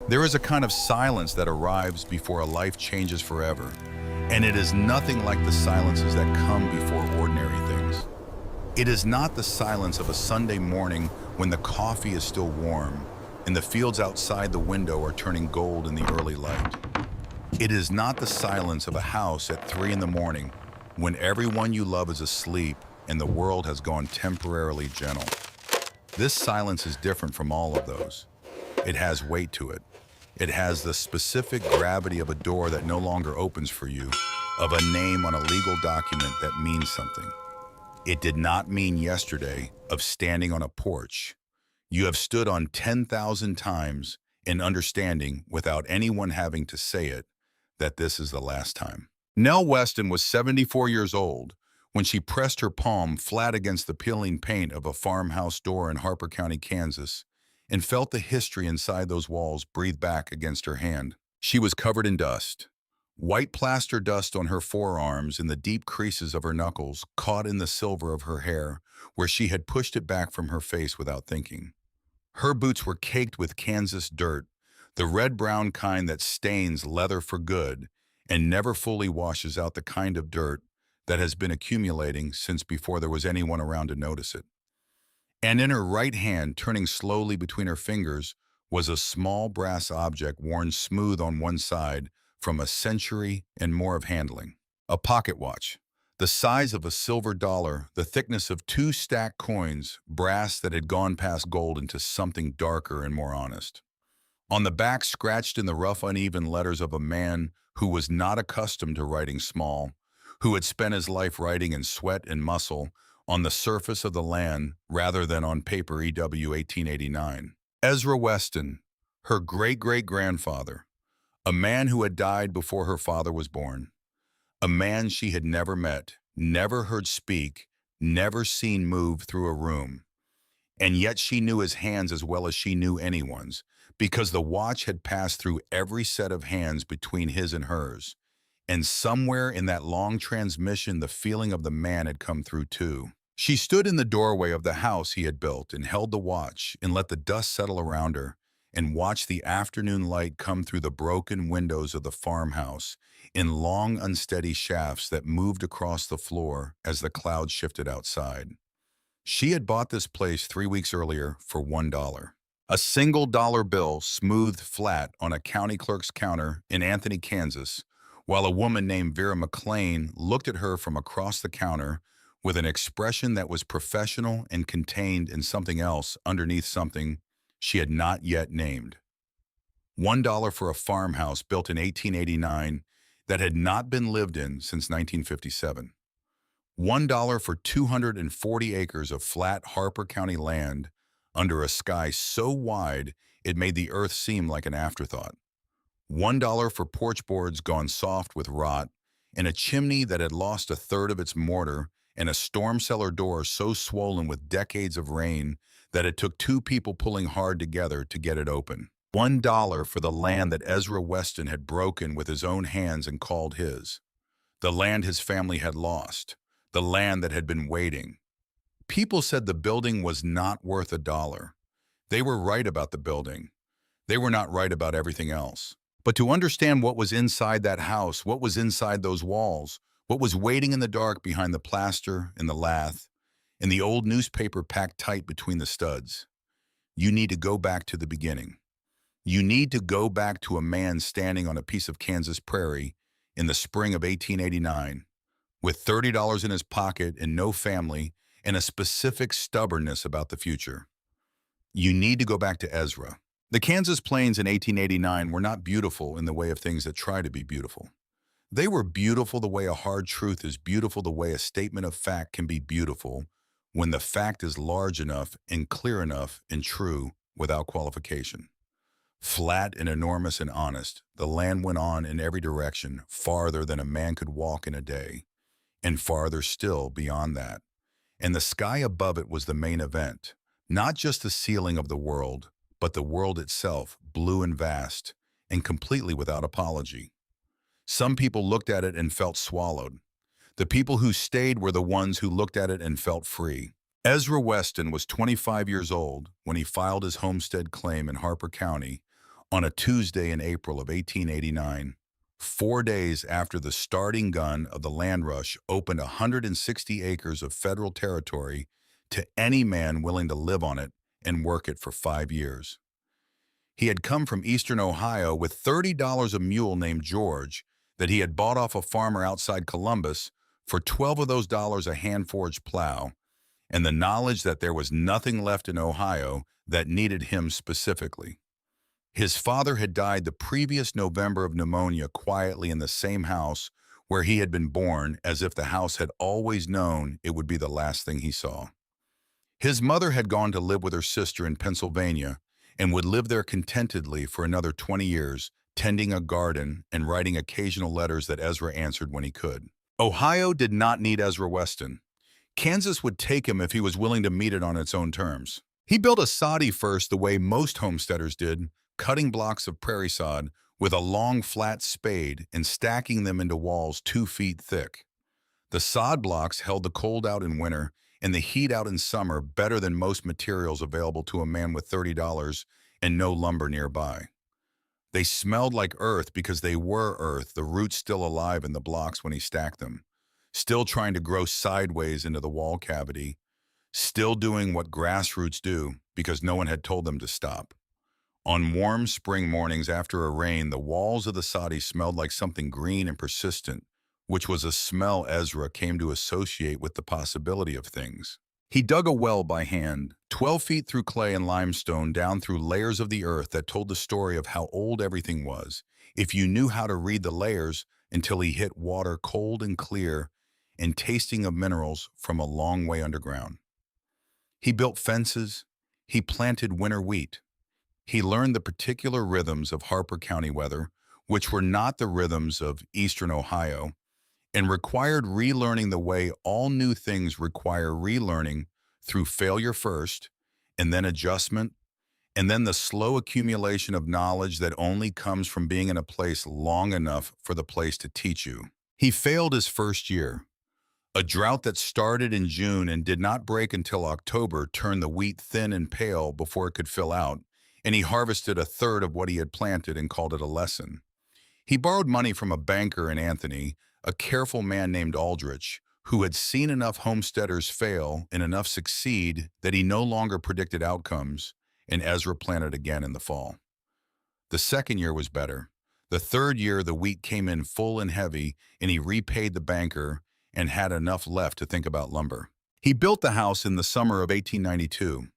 There is a kind of silence that arrives before a life changes forever, and it is nothing like the silences that come before ordinary things. It is not the silence of a Sunday morning when the coffee is still warm and the fields outside the window are turning gold in the early light. It is not the silence of a house at 3 in the morning when everyone you love is asleep and the world has gone temporarily gentle. This silence is different from all of those. It has weight to it. It has the specific gravity of a door that no longer opens for you, of a name on a legal document that means something. It did not mean yesterday of standing on a porch. You have stood on 10,000 times in understanding without anyone having to say it that this is the last time. Nell Weston was 74 years old when she pressed her palm flat against the peeling paint of a farmhouse door in Harper County, Kansas, and felt the history inside those walls breathe back against her hand. She was covered in dust. White plaster dust on her forearms and the deep creases of her knuckles caught in the silver of her hair where she had pushed it back from her face without thinking. Her boots were caked with Kansas dirt, the red-brown kind that stains leather for good and never fully washes out the kind of dirt that has been accumulating since before there was anyone around to notice it. And in her right hand, turning slowly between her fingers, was a small brass object worn smooth on one side from a century and more of handling. A pocket watch, the size of a silver dollar, the thickness of 2 stacked coins, brass that had gone past gold into something darker and more honest. On the back, scratched in the rough, uneven letters of a man who was not accustomed to writing small, who had spent his life writing in sweat and muscle on the surface of the land rather than on paper. EW 1889. Ezra Weston, her great-great-grandfather, a man who had died before her father was born, a man she had never met, never heard speak, never seen move through a room. And yet she knew his hands as well as she knew anyone's, because the watch had passed through every set of hands between his and hers. And somewhere in that long transmission, the feeling of the man had come through too. She stood in the doorway of the house he had built and held the watch and let the dust settle around her and watched the afternoon light come through the broken windows of the farmhouse in long, unsteady shafts that moved across the floor as the clouds shifted outside. She had bought this place 3 weeks earlier for $1. A single dollar bill smoothed flat on a county clerk's counter in Anthony, Kansas, while a woman named Vera McLean looked at her from across the counter with an expression that was professional and contained in something else underneath something she had not yet named. $1 for a farmhouse built in 1889 that had not been lived in since 1957. $1 for 240 acres of flat Harper County land under a sky so wide it made the earth seem like an afterthought. $1 for porch boards gone soft with rot, and a chimney that had lost a third of its mortar, and a storm cellar door so swollen with decades of rain that it took 2 people pulling hard together to get it open. $1 for the land that Ezra Weston had broken with his own hands and called his. The land his family had lost. The land that had been waiting. People said the building was not worth $1. They were right about the building. They were not right about everything else. But to understand what was inside that house, what was inside those walls, what was waiting in the dark behind the plaster and the lath, and the old newspaper packed tight between the studs, you need to go back to the beginning. You need to go back to a man standing on a piece of Kansas prairie in the spring of 1889, with $30 in his pocket and no family and a specific stubbornness about the future. You need to go back to Ezra. The Kansas plains in 1889 were not beautiful in the way of things that try to be beautiful. They were beautiful the way a hard truth is beautiful, the way a statement of fact can be beautiful when the fact is large enough and clear enough and true without qualification. Flat and enormous and honest, the land went on in every direction, farther than a man could walk in a day, and farther still beyond that. And the sky above it was the main event, not just the ceiling of the world, but the world itself, blue and vast, and completely without apology. Some people looked at it and felt swallowed. The people who stayed were the ones who looked at it and felt free. Ezra Weston was 25 years old when he filed his homestead claim in Harper County On a Tuesday in April of 1889, 4 days after the starting gun of the land rush opened 160 acres of federal territory to any man willing to live on it and work it for 5 years. He had come from eastern Ohio with $30 a mule named George that he had bought off a farmer outside Columbus for 12 of those dollars a hand-forged plow, and the knowledge that there was nothing left in Ohio that needed him specifically. His father had died the previous November of pneumonia quietly in the same house where he had been born, as if the house had always known it would be the last thing he saw. His mother had gone to live with her sister in Pennsylvania and would live there contentedly for another 20 years, tending a garden and writing occasional letters that Ezra answered when he could. Ohio did not need Ezra Weston. Kansas would take him if he was willing to meet it on its own terms. He built a soddy first the way most homesteaders did, cutting blocks of prairie sod with a long flat spade and stacking them into walls 2 feet thick. The sod blocks held the cold out in winter and the heat out in summer better than most materials available to a man with $30 and no lumber nearby. They smelled like earth because they were earth, the roots still alive in the blocks when he stacked them, still trying to grow sideways into the wall cavity, still doing what grassroots do because no one had told them to stop. On warm spring mornings after a rain, the walls of the soddy smelled like something green and persistent, which was a smell Ezra came to associate with the possibility of things. He dug a well by hand, 12 feet through clay and limestone down through layers of the earth that told the story of how old everything was, if you knew how to read the layers, until he hit water cold and clear and tasting of minerals from a long way underground. He built fences. He planted winter wheat. He learned the particular rhythms of Harper County weather, which were not the rhythms of eastern Ohio, and required relearning the way all new things require relearning through failure first, and then adjustment, and then the slow accumulation of knowledge that only comes from being in a place long enough for the place to teach you. He failed his first year. A drought that started in June and did not break until October turned the wheat thin and pale before it could fill out, and he harvested a third of what he had planted and called it a lesson. He borrowed money from a banker in Anthony, a careful man named Aldrich, who had seen enough homesteaders fail and enough succeed that he no longer predicted outcomes, and Ezra planted again in the fall. The second year was better. The third year, the wheat came in full and heavy, and he repaid the banker and had enough left to think about lumber. He built the house in the summer of 1892.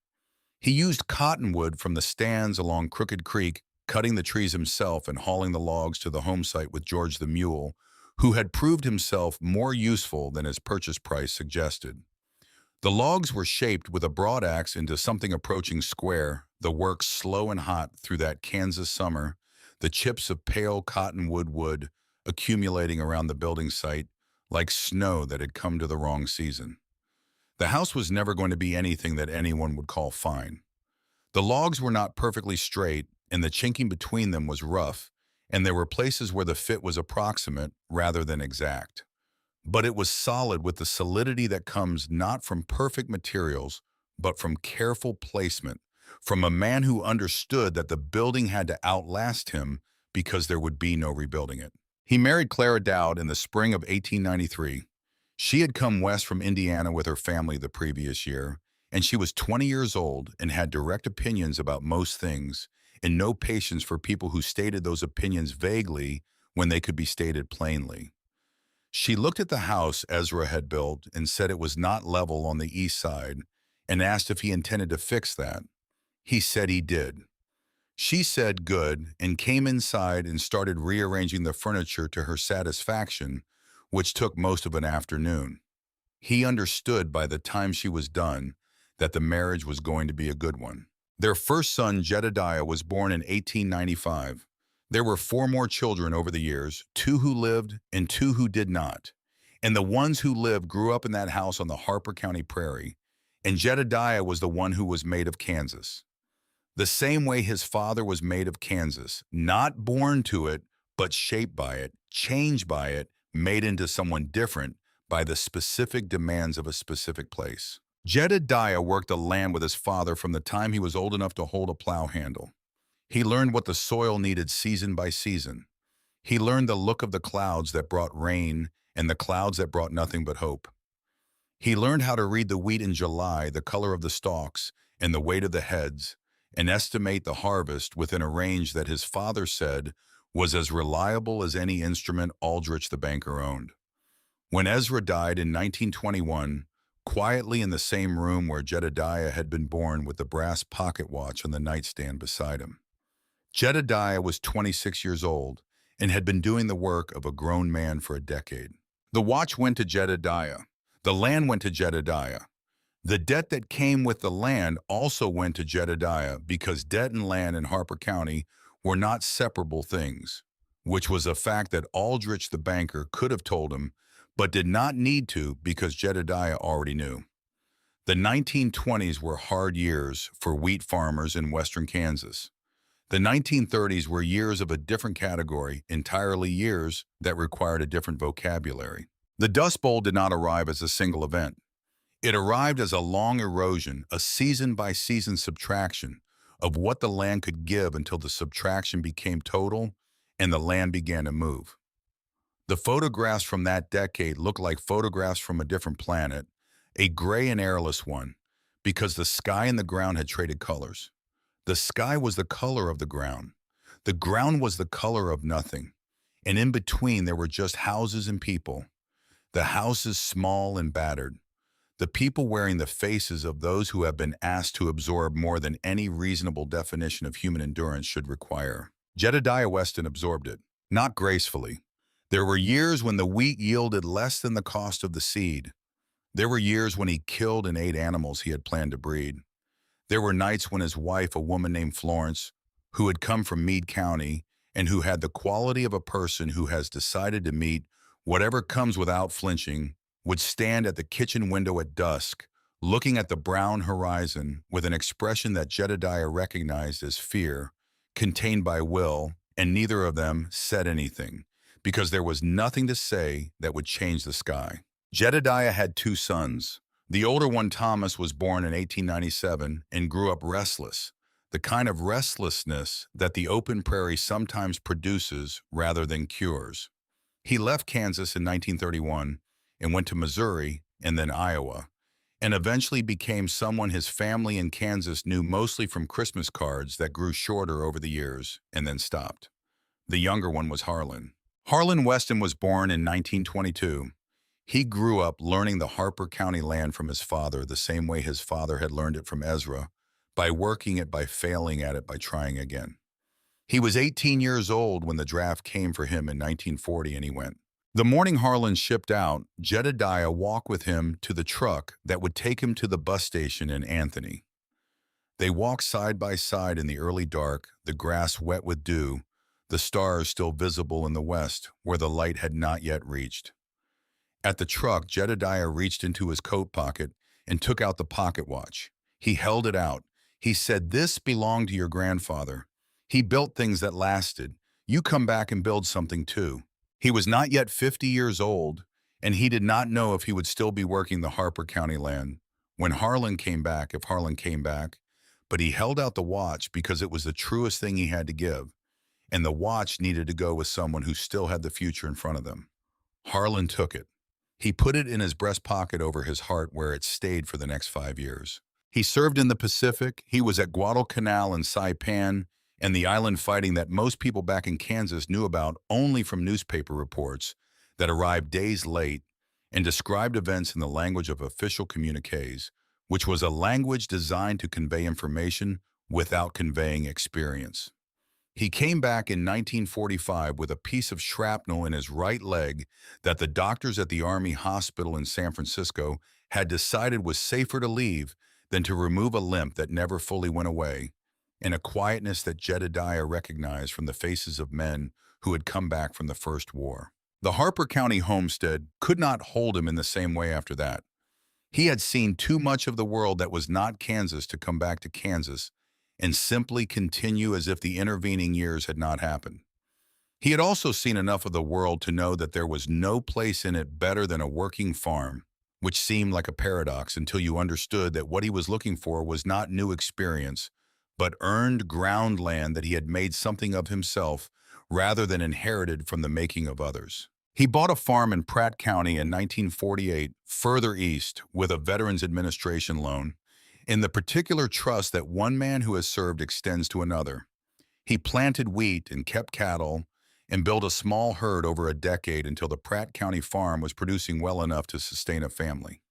He used cottonwood from the stands along Crooked Creek, cutting the trees himself and hauling the logs to the home site with George the mule, who had proved himself more useful than his purchase price suggested. The logs were shaped with a broad axe into something approaching square, the work slow and hot through that Kansas summer, the chips of pale cottonwood wood accumulating around the building site like snow that had come to the wrong season. The house was never going to be anything that anyone would call fine. The logs were not perfectly straight, and the chinking between them was rough, and there were places where the fit was approximate rather than exact. But it was solid with the solidity that comes not from perfect materials, but from careful placement, from a man who understood that the building had to outlast him because there would be no rebuilding it. He married Clara Dowd in the spring of 1893. She had come west from Indiana with her family the previous year, and she was 20 years old and had direct opinions about most things and no patience for people who stated those opinions vaguely when they could be stated plainly. She looked at the house Ezra had built and said it was not level on the east side and asked if he intended to fix that. He said he did. She said good and came inside and started rearranging the furniture to her satisfaction, which took most of an afternoon. He understood by the time she was done that the marriage was going to be a good one. Their first son, Jedediah, was born in 1895. There were 4 more children over the years, 2 who lived and 2 who did not. And the ones who lived grew up in that house on the Harper County prairie, and Jedediah was the one who was made of Kansas. The same way his father was made of Kansas, not born to it, but shaped by it, changed by it, made into someone different by the specific demands of a specific place. Jedediah worked the land with his father from the time he was old enough to hold a plow handle. He learned what the soil needed season by season. He learned the look of the clouds that brought rain and the clouds that brought nothing but hope. He learned how to read the wheat in July, the color of the stalks, and the weight of the heads, and estimate the harvest within a range that his father said was as reliable as any instrument Aldrich the banker owned. When Ezra died in 1921, quietly in the same room where Jedediah had been born with the brass pocket watch on the nightstand beside him. Jedediah was 26 years old and had been doing the work of a grown man for a decade. The watch went to Jedediah. The land went to Jedediah. The debt that came with the land also went to Jedediah because debt and land in Harper County were not separable things, which was a fact that Aldrich the banker could have told him, but did not need to because Jedediah already knew. The 1920s were hard years for wheat farmers in western Kansas. The 1930s were years of a different category, entirely years that required a different vocabulary. The Dust Bowl did not arrive as a single event. It arrived as a long erosion, a season-by-season subtraction of what the land could give until the subtraction became total and the land began to move. The photographs from that decade look like photographs from a different planet, a gray and airless one, because the sky and the ground had traded colors. The sky was the color of the ground. The ground was the color of nothing. And in between there were just houses and people. The houses small and battered. The people wearing the faces of those who have been asked to absorb more than any reasonable definition of human endurance should require. Jedediah Weston absorbed it, not gracefully. There were years when the wheat yielded less than the cost of the seed. There were years when he killed and ate animals he had planned to breed. There were nights when his wife, a woman named Florence, who had come from Meade County and who had the quality of a person who has decided to meet whatever comes without flinching, would stand at the kitchen window at dusk, looking at the brown horizon with an expression that Jedediah recognized as fear, contained by will, and neither of them said anything, because there was nothing to say that would change the sky. Jedediah had two sons. The older one, Thomas, was born in 1897 and grew up restless, the kind of restlessness that the open prairie sometimes produces rather than cures. He left Kansas in 1931 and went to Missouri and then Iowa, and eventually became someone his family in Kansas knew mostly from Christmas cards that grew shorter over the years and then stopped. The younger one was Harlan. Harlan Weston was born in 1922. He grew up learning the Harper County land from his father the same way his father had learned it from Ezra, by working it, by failing at it, by trying again. He was 18 years old when the draft came for him in 1940 and he went. The morning Harlan shipped out, Jedediah walked with him to the truck that would take him to the bus station in Anthony. They walked side by side in the early dark, the grass wet with dew, the stars still visible in the west where the light had not yet reached. At the truck, Jedediah reached into his coat pocket and took out the pocket watch. He held it out. He said, "This belonged to your grandfather. He built things that lasted. You come back and build something too." He was not yet 50 years old, and he did not know if he would still be working the Harper County land when Harlan came back, if Harlan came back, but he held out the watch because it was the truest thing he had to give, and the watch needed to go with someone who still had the future in front of them. Harlan took it. He put it in his breast pocket over his heart where it stayed for the next 5 years. He served in the Pacific. He was at Guadalcanal and Saipan, and the island fighting that most people back in Kansas knew about only from newspaper reports that arrived days late and described events in the language of official communiques, which was a language designed to convey information without conveying experience. He came back in 1945 with a piece of shrapnel in his right leg that the doctors at the Army Hospital in San Francisco had decided was safer to leave than to remove a limp that never fully went away, in a quietness that Jedediah recognized from the faces of men who had come back from the First War. The Harper County homestead could not hold him in the same way after that. He had seen too much of the world that was not Kansas to come back to Kansas and simply continue as if the intervening years had not happened. He had also seen enough of the world to know that there was no place in it better than a working farm, which seemed like a paradox until you understood that what he was looking for was not new experience, but earned ground land that he had made something of himself rather than inherited from the making of others. He bought a farm in Pratt County in 1948, further east, with a Veterans Administration loan, in the particular trust that one man who has served extends to another. He planted wheat and kept cattle and built a small herd over a decade until the Pratt County farm was producing well enough to sustain a family.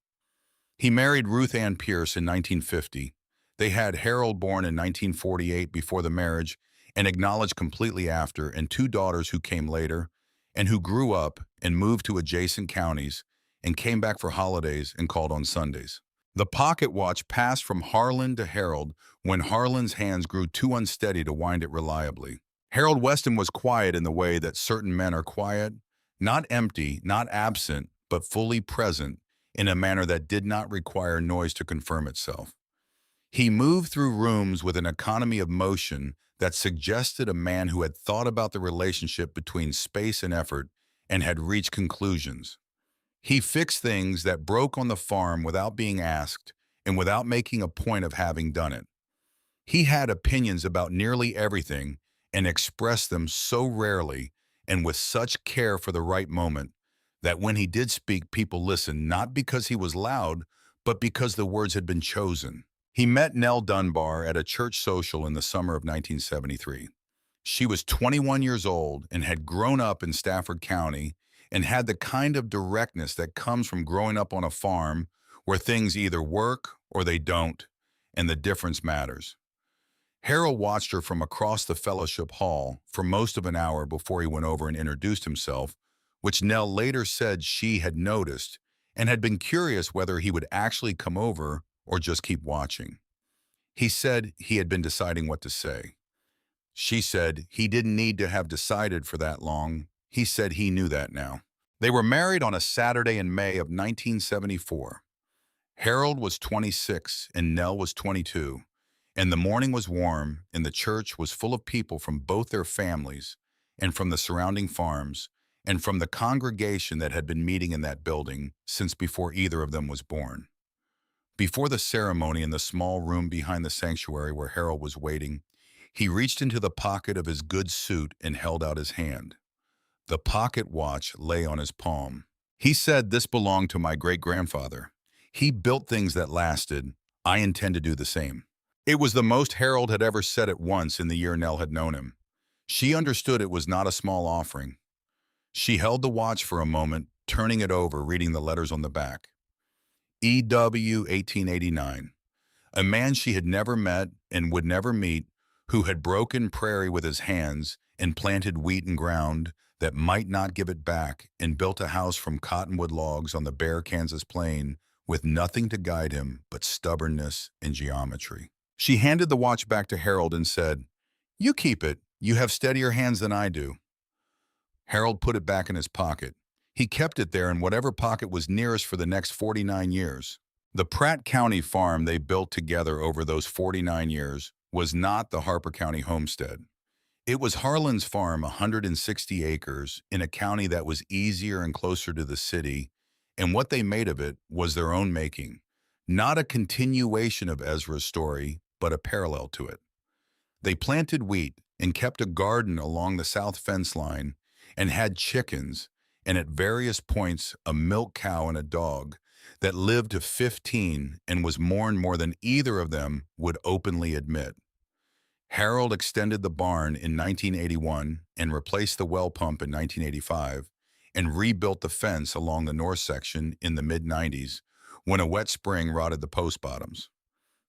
He married Ruth Ann Pierce in 1950. They had Harold born in 1948 before the marriage and acknowledged completely after, and two daughters who came later and who grew up and moved to adjacent counties and came back for holidays and called on Sundays. The pocket watch passed from Harlan to Harold when Harlan's hands grew too unsteady to wind it reliably. Harold Weston was quiet in the way that certain men are quiet, not empty, not absent, but fully present in a manner that did not require noise to confirm itself. He moved through rooms with an economy of motion that suggested a man who had thought about the relationship between space and effort and had reached conclusions. He fixed things that broke on the farm without being asked and without making a point of having done it. He had opinions about nearly everything and expressed them so rarely and with such care for the right moment that when he did speak, people listened not because he was loud, but because the words had been chosen. He met Nell Dunbar at a church social in the summer of 1973. She was 21 years old and had grown up in Stafford County and had the kind of directness that comes from growing up on a farm where things either work or they don't, and the difference matters. Harold watched her from across the fellowship hall for most of an hour before he went over and introduced himself, which Nell later said she had noticed and had been curious whether he would actually come over or just keep watching. He said he had been deciding what to say. She said he didn't need to have decided for that long. He said he knew that now. They were married on a Saturday in May of 1974. Harold was 26 and Nell was 22, and the morning was warm and the church was full of people from both their families and from the surrounding farms and from the congregation that had been meeting in that building since before either of them was born. Before the ceremony in the small room behind the sanctuary where Harold was waiting, he reached into the pocket of his good suit and held out his hand. The pocket watch lay on his palm. He said, "This belonged to my great-grandfather. He built things that lasted. I intend to do the same." It was the most Harold had ever said at once in the year Nell had known him. She understood it was not a small offering. She held the watch for a moment, turning it over, reading the letters on the back. E.W. 1889. A man she had never met and would never meet, who had broken prairie with his hands and planted wheat in ground that might not give it back and built a house from cottonwood logs on the bare Kansas plain with nothing to guide him but stubbornness and geometry. She handed the watch back to Harold and said, "You keep it. You have steadier hands than I do." Harold put it back in his pocket. He kept it there in whatever pocket was nearest for the next 49 years. The Pratt County farm they built together over those 49 years was not the Harper County homestead. It was Harlan's farm, 160 acres, in a county that was easier and closer to the city, and what they made of it was their own making. Not a continuation of Ezra's story, but a parallel to it. They planted wheat and kept a garden along the south fence line and had chickens, and at various points a milk cow and a dog that lived to 15 and was mourned more than either of them would openly admit. Harold extended the barn in 1981 and replaced the well pump in 1985 and rebuilt the fence along the north section in the mid-90s when a wet spring rotted the post bottoms.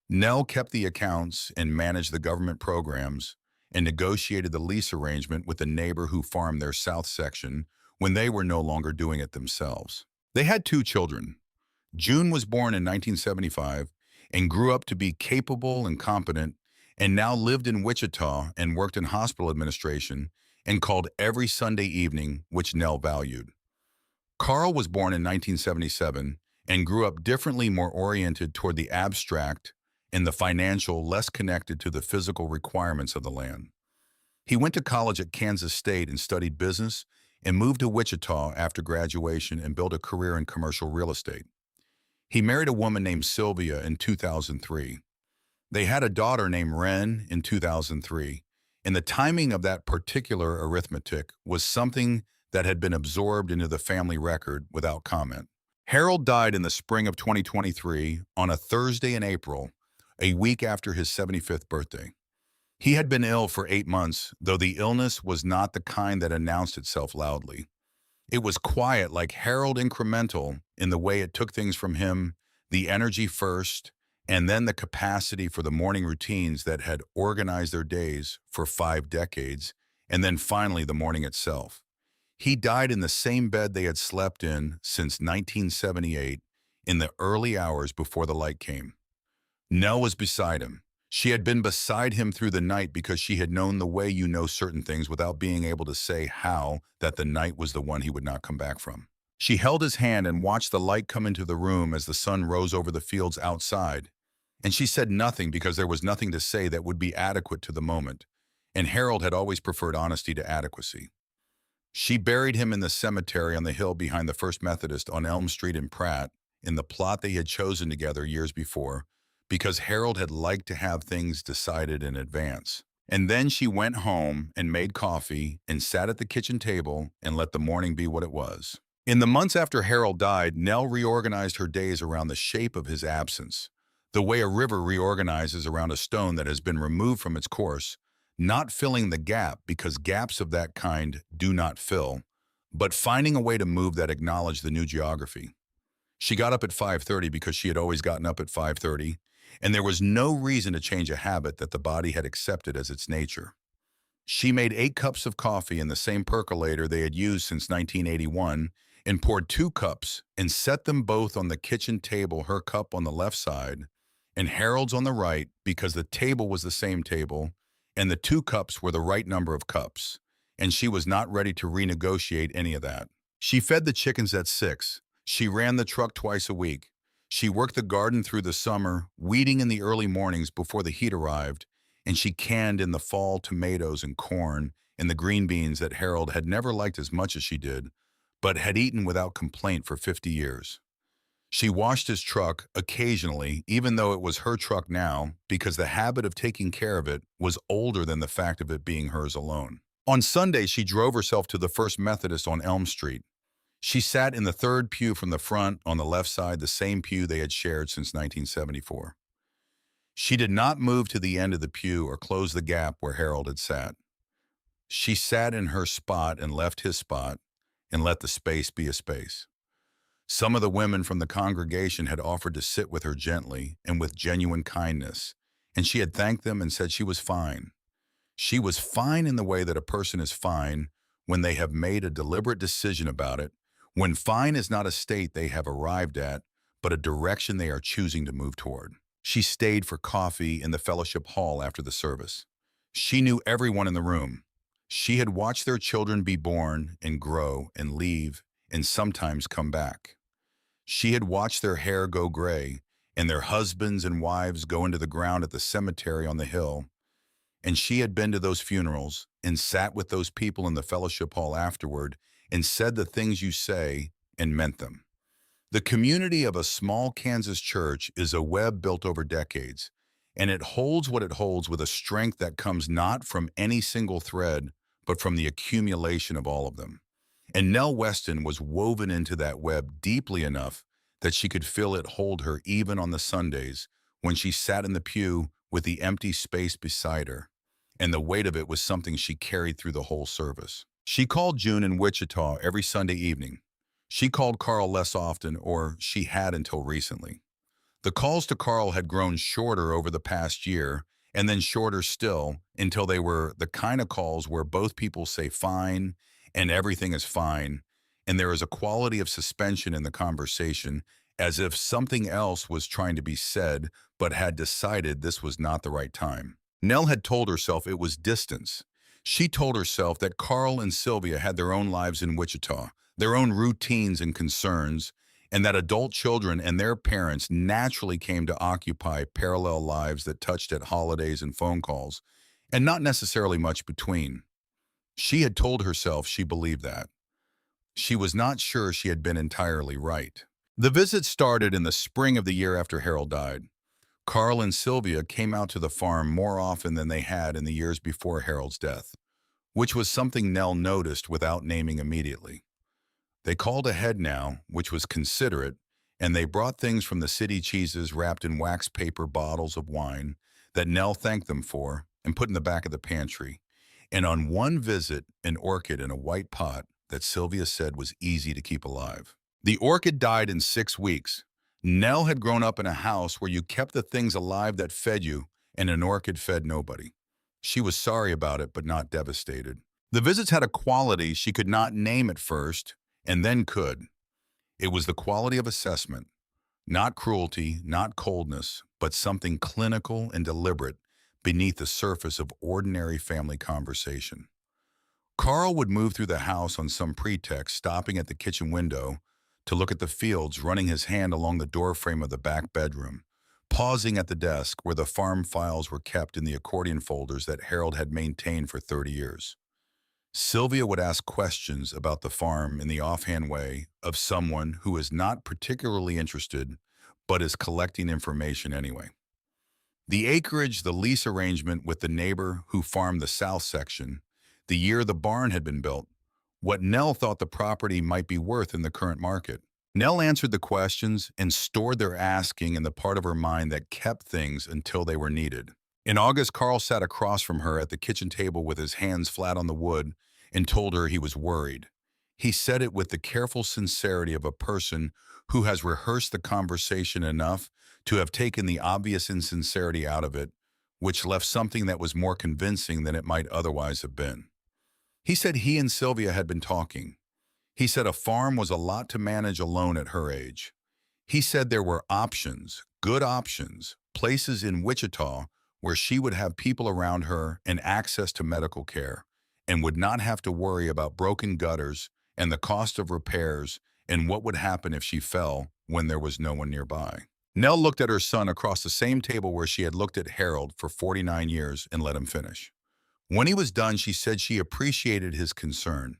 Nell kept the accounts and managed the government programs and negotiated the lease arrangement with the neighbor who farmed their south section when they were no longer doing it themselves. They had two children. June was born in 1975 and grew up to be capable and competent, and now lived in Wichita and worked in hospital administration and called every Sunday evening, which Nell valued. Carl was born in 1977 and grew up differently, more oriented toward the abstract and the financial, less connected to the physical requirements of the land. He went to college at Kansas State and studied business and moved to Wichita after graduation and built a career in commercial real estate. He married a woman named Sylvia in 2003. They had a daughter named Wren in 2003, and the timing of that particular arithmetic was something that had been absorbed into the family record without comment. Harold died in the spring of 2023 on a Thursday in April, a week after his 75th birthday. He had been ill for 8 months, though the illness was not the kind that announced itself loudly. It was quiet, like Harold incremental in the way it took things from him, the energy first, and then the capacity for the morning routines that had organized their days for 5 decades, and then finally the morning itself. He died in the same bed they had slept in since 1978, in the early hours before the light came. Nell was beside him. She had been beside him through the night because she had known the way you know certain things without being able to say how that the night was the one he would not come back from. She held his hand and watched the light come into the room as the sun rose over the fields outside. And she said nothing because there was nothing to say that would be adequate to the moment. And Harold had always preferred honesty to adequacy. She buried him in the cemetery on the hill behind the First Methodist on Elm Street in Pratt, in the plot they had chosen together years before, because Harold had liked to have things decided in advance. And then she went home and made coffee and sat at the kitchen table and let the morning be what it was. In the months after Harold died, Nell reorganized her days around the shape of his absence, the way a river reorganizes around a stone that has been removed from its course, not filling the gap because gaps of that kind do not fill, but finding a way to move that acknowledged the new geography. She got up at 5:30 because she had always gotten up at 5:30, and there was no reason to change a habit that the body had accepted as its nature. She made 8 cups of coffee in the same percolator they had used since 1981 and poured 2 cups and set them both on the kitchen table, her cup on the left side and Harold's on the right, because the table was the same table and the 2 cups were the right number of cups, and she was not ready to renegotiate any of that. She fed the chickens at 6. She ran the truck twice a week. She worked the garden through the summer, weeding in the early mornings before the heat arrived, and she canned in the fall tomatoes and corn and the green beans that Harold had never liked as much as she did, but had eaten without complaint for 50 years. She washed his truck occasionally, even though it was her truck now, because the habit of taking care of it was older than the fact of it being hers alone. On Sunday, she drove herself to the First Methodist on Elm Street. She sat in the third pew from the front on the left side, the same pew they had shared since 1974. She did not move to the end of the pew or close the gap where Harold had sat. She sat in her spot and left his spot and let the space be a space. Some of the women from the congregation had offered to sit with her gently and with genuine kindness, and she had thanked them and said she was fine. She was fine in the way that a person is fine when they have made a deliberate decision about it, when fine is not a state they have arrived at, but a direction they are choosing to move toward. She stayed for coffee in the fellowship hall after the service. She knew everyone in the room. She had watched their children be born and grow and leave and sometimes come back. She had watched their hair go gray and their husbands and wives go into the ground at the cemetery on the hill. And she had been to those funerals and sat with those people in the fellowship hall afterward and said the things you say and meant them. The community of a small Kansas church is a web built over decades, and it holds what it holds with a strength that comes not from any single thread, but from the accumulation of all of them. And Nell Weston was woven into that web deeply enough that she could feel it hold her even on the Sundays when she sat in the pew with the empty space beside her, and the weight of it was something she carried through the whole service. She called June in Wichita every Sunday evening. She called Carl less often, or she had until recently. The calls to Carl had grown shorter over the past year, and then shorter still, until they were the kind of calls where both people say fine, and everything is fine, and there is a quality of suspension in the conversation, as if something else was trying to be said, but had decided this was not the right time. Nell had told herself it was distance. She told herself that Carl and Sylvia had their own lives in Wichita, their own routines and concerns, and that adult children and their parents naturally came to occupy parallel lives that touched at holidays and phone calls, and not necessarily much between. She had told herself she believed that. She was not sure she had been entirely right. The visit started in the spring of the year after Harold died. Carl and Sylvia came out to the farm more often than they had in the years before Harold's death, which was something Nell noticed without naming immediately. They called ahead now, which was considerate, and they brought things from the city cheeses wrapped in wax paper bottles of wine that Nell thanked them for and put in the back of the pantry. And on one visit, an orchid in a white pot that Sylvia said was easy to keep alive. The orchid died in 6 weeks. Nell had grown up in a house where you kept the things alive that fed you, and an orchid fed nobody. She was sorry about it, but not devastated. The visits had a quality she could not name at first, and then could. It was the quality of assessment, not cruelty, not coldness, but something clinical and deliberate beneath the surface of ordinary family conversation. Carl would move through the house on some pretext, stopping at the kitchen window to look at the fields, running his hand along the doorframe of the back bedroom, pausing at the desk where the farm files were kept in the accordion folders that Harold had maintained for 30 years. Sylvia would ask questions about the farm in the offhand way of someone who is not particularly interested but is collecting information anyway. The acreage, the lease arrangement with the neighbor who farmed the south section, the year the barn had been built, what Nell thought the property might be worth in the current market. Nell answered the questions and stored their asking in the part of her mind that kept things until they were needed. In August, Carl sat across from her at the kitchen table with his hands flat on the wood and told her he was worried. He said it with the careful sincerity of a person who has rehearsed the conversation enough to have taken the obvious insincerity out of it, which left something that was more convincing than it might otherwise have been. He said he and Sylvia had been talking. He said a farm was a lot to manage alone at her age. He said there were options, good options, places in Wichita where she would have people around her and access to medical care, and would not have to worry about broken gutters and the cost of repairs and what would happen if she fell when there was no one nearby. Nell looked at her son across the same table where she had looked at Harold for 49 years and let him finish. When he was done, she said she appreciated his concern.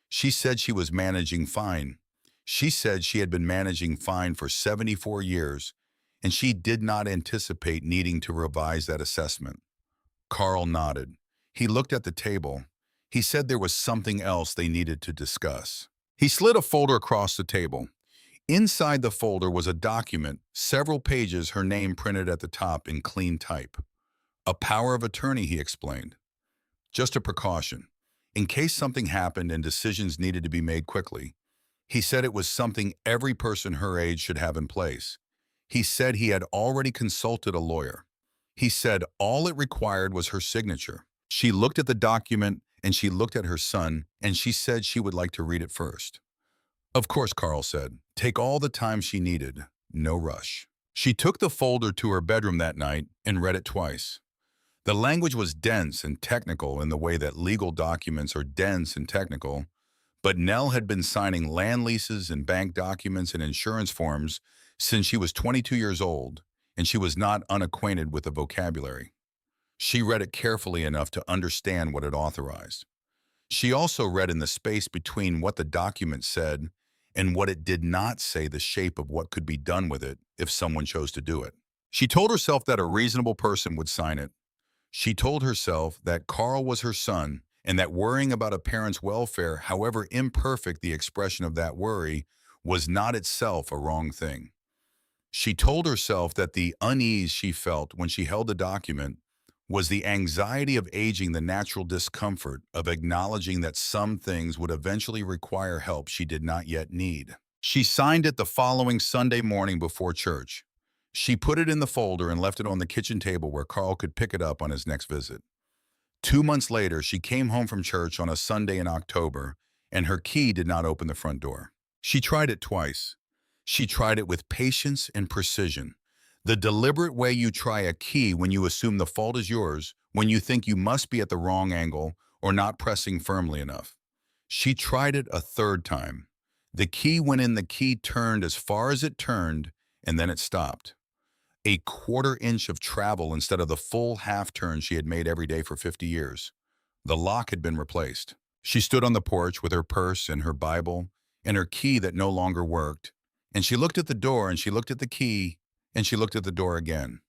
She said she was managing fine. She said she had been managing fine for 74 years, and she did not anticipate needing to revise that assessment. Carl nodded. He looked at the table. He said there was something else they needed to discuss. He slid a folder across the table. Inside the folder was a document, several pages, her name printed at the top in clean type. A power of attorney, he explained. Just a precaution, in case something happened and decisions needed to be made quickly. He said it was something every person her age should have in place. He said he had already consulted a lawyer. He said all it required was her signature. She looked at the document and she looked at her son, and she said she would like to read it first. Of course, Carl said. Take all the time she needed. No rush. She took the folder to her bedroom that night and read it twice. The language was dense and technical in the way that legal documents are dense and technical, but Nell had been signing land leases and bank documents and insurance forms since she was 22 years old, and she was not unacquainted with the vocabulary. She read it carefully enough to understand what it authorized. She also read in the space between what the document said and what it did not say the shape of what could be done with it if someone chose to do it. She told herself that a reasonable person would sign it. She told herself that Carl was her son and that worrying about a parent's welfare, however imperfect the expression of that worry, was not itself a wrong thing. She told herself that the unease she felt when she held the document was the anxiety of aging, the natural discomfort of acknowledging that some things would eventually require help she did not yet need. She signed it the following Sunday morning before church. She put it in the folder and left it on the kitchen table where Carl could pick it up on his next visit. 2 months later, she came home from church on a Sunday in October, and her key did not open the front door. She tried it twice. She tried it with patience and precision. The deliberate way you try a key when you assume the fault is yours, when you think you must be at the wrong angle or not pressing firmly enough. She tried it a third time. The key went in, the key turned as far as it turned, and then it stopped. A quarter-inch of travel instead of the full half-turn she had made every day for 50 years. The lock had been replaced. She stood on the porch with her purse and her Bible and her key that no longer worked, and she looked at the door and she looked at the key and she looked at the door again.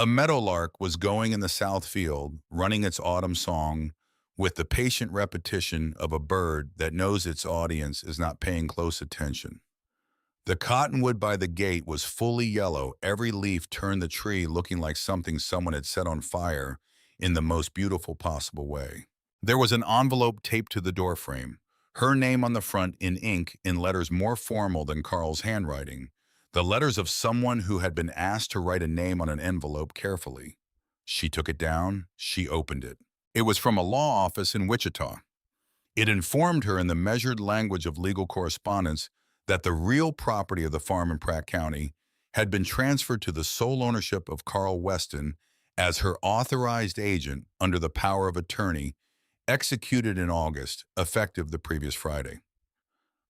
A meadowlark was going in the south field, running its autumn song with the patient repetition of a bird that knows its audience is not paying close attention. The cottonwood by the gate was fully yellow. Every leaf turned the tree looking like something someone had set on fire in the most beautiful possible way. There was an envelope taped to the doorframe, her name on the front in ink in letters more formal than Carl's handwriting, the letters of someone who had been asked to write a name on an envelope carefully. She took it down, she opened it. It was from a law office in Wichita. It informed her in the measured language of legal correspondence that the real property of the farm in Pratt County had been transferred to the sole ownership of Carl Weston as her authorized agent under the power of attorney, executed in August, effective the previous Friday.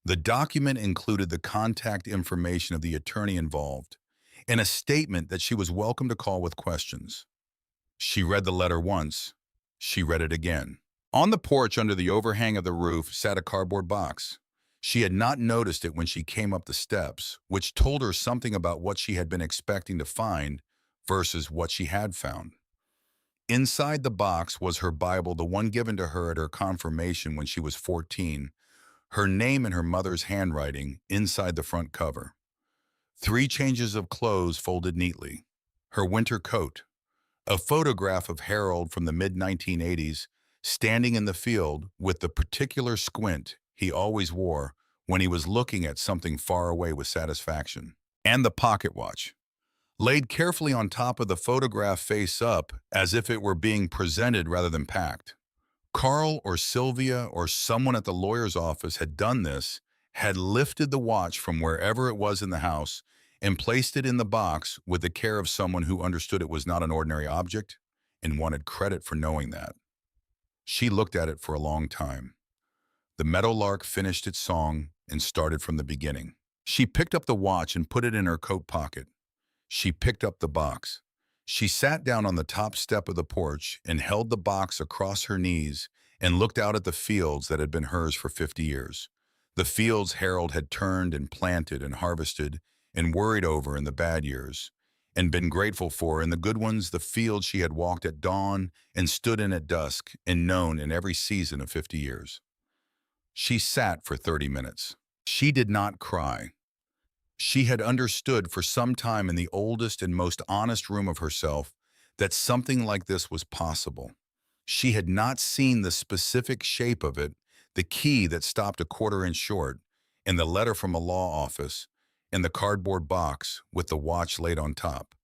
The document included the contact information of the attorney involved and a statement that she was welcome to call with questions. She read the letter once. She read it again. On the porch under the overhang of the roof sat a cardboard box. She had not noticed it when she came up the steps, which told her something about what she had been expecting to find versus what she had found. Inside the box was her Bible, the one given to her at her confirmation when she was 14, her name in her mother's handwriting inside the front cover. 3 changes of clothes folded neatly. Her winter coat, a photograph of Harold from the mid-1980s standing in the field with the particular squint he always wore when he was looking at something far away with satisfaction, and the pocket watch, laid carefully on top of the photograph face up as if it were being presented rather than packed. Carl or Sylvia or someone at the lawyer's office had done this, had lifted the watch from wherever it was in the house and placed it in the box with the care of someone who understood it was not an ordinary object and wanted credit for knowing that. She looked at it for a long time. The meadowlark finished its song and started from the beginning. She picked up the watch and put it in her coat pocket. She picked up the box. She sat down on the top step of the porch and held the box across her knees and looked out at the fields that had been hers for 50 years. The fields Harold had turned and planted and harvested and worried over in the bad years, and been grateful for in the good ones, the fields she had walked at dawn and stood in at dusk and known in every season of 50 years. She sat for 30 minutes. She did not cry. She had understood for some time in the oldest and most honest room of herself that something like this was possible. She had not seen the specific shape of it, the key that stopped a quarter-inch short, and the letter from a law office, and the cardboard box with the watch laid on top.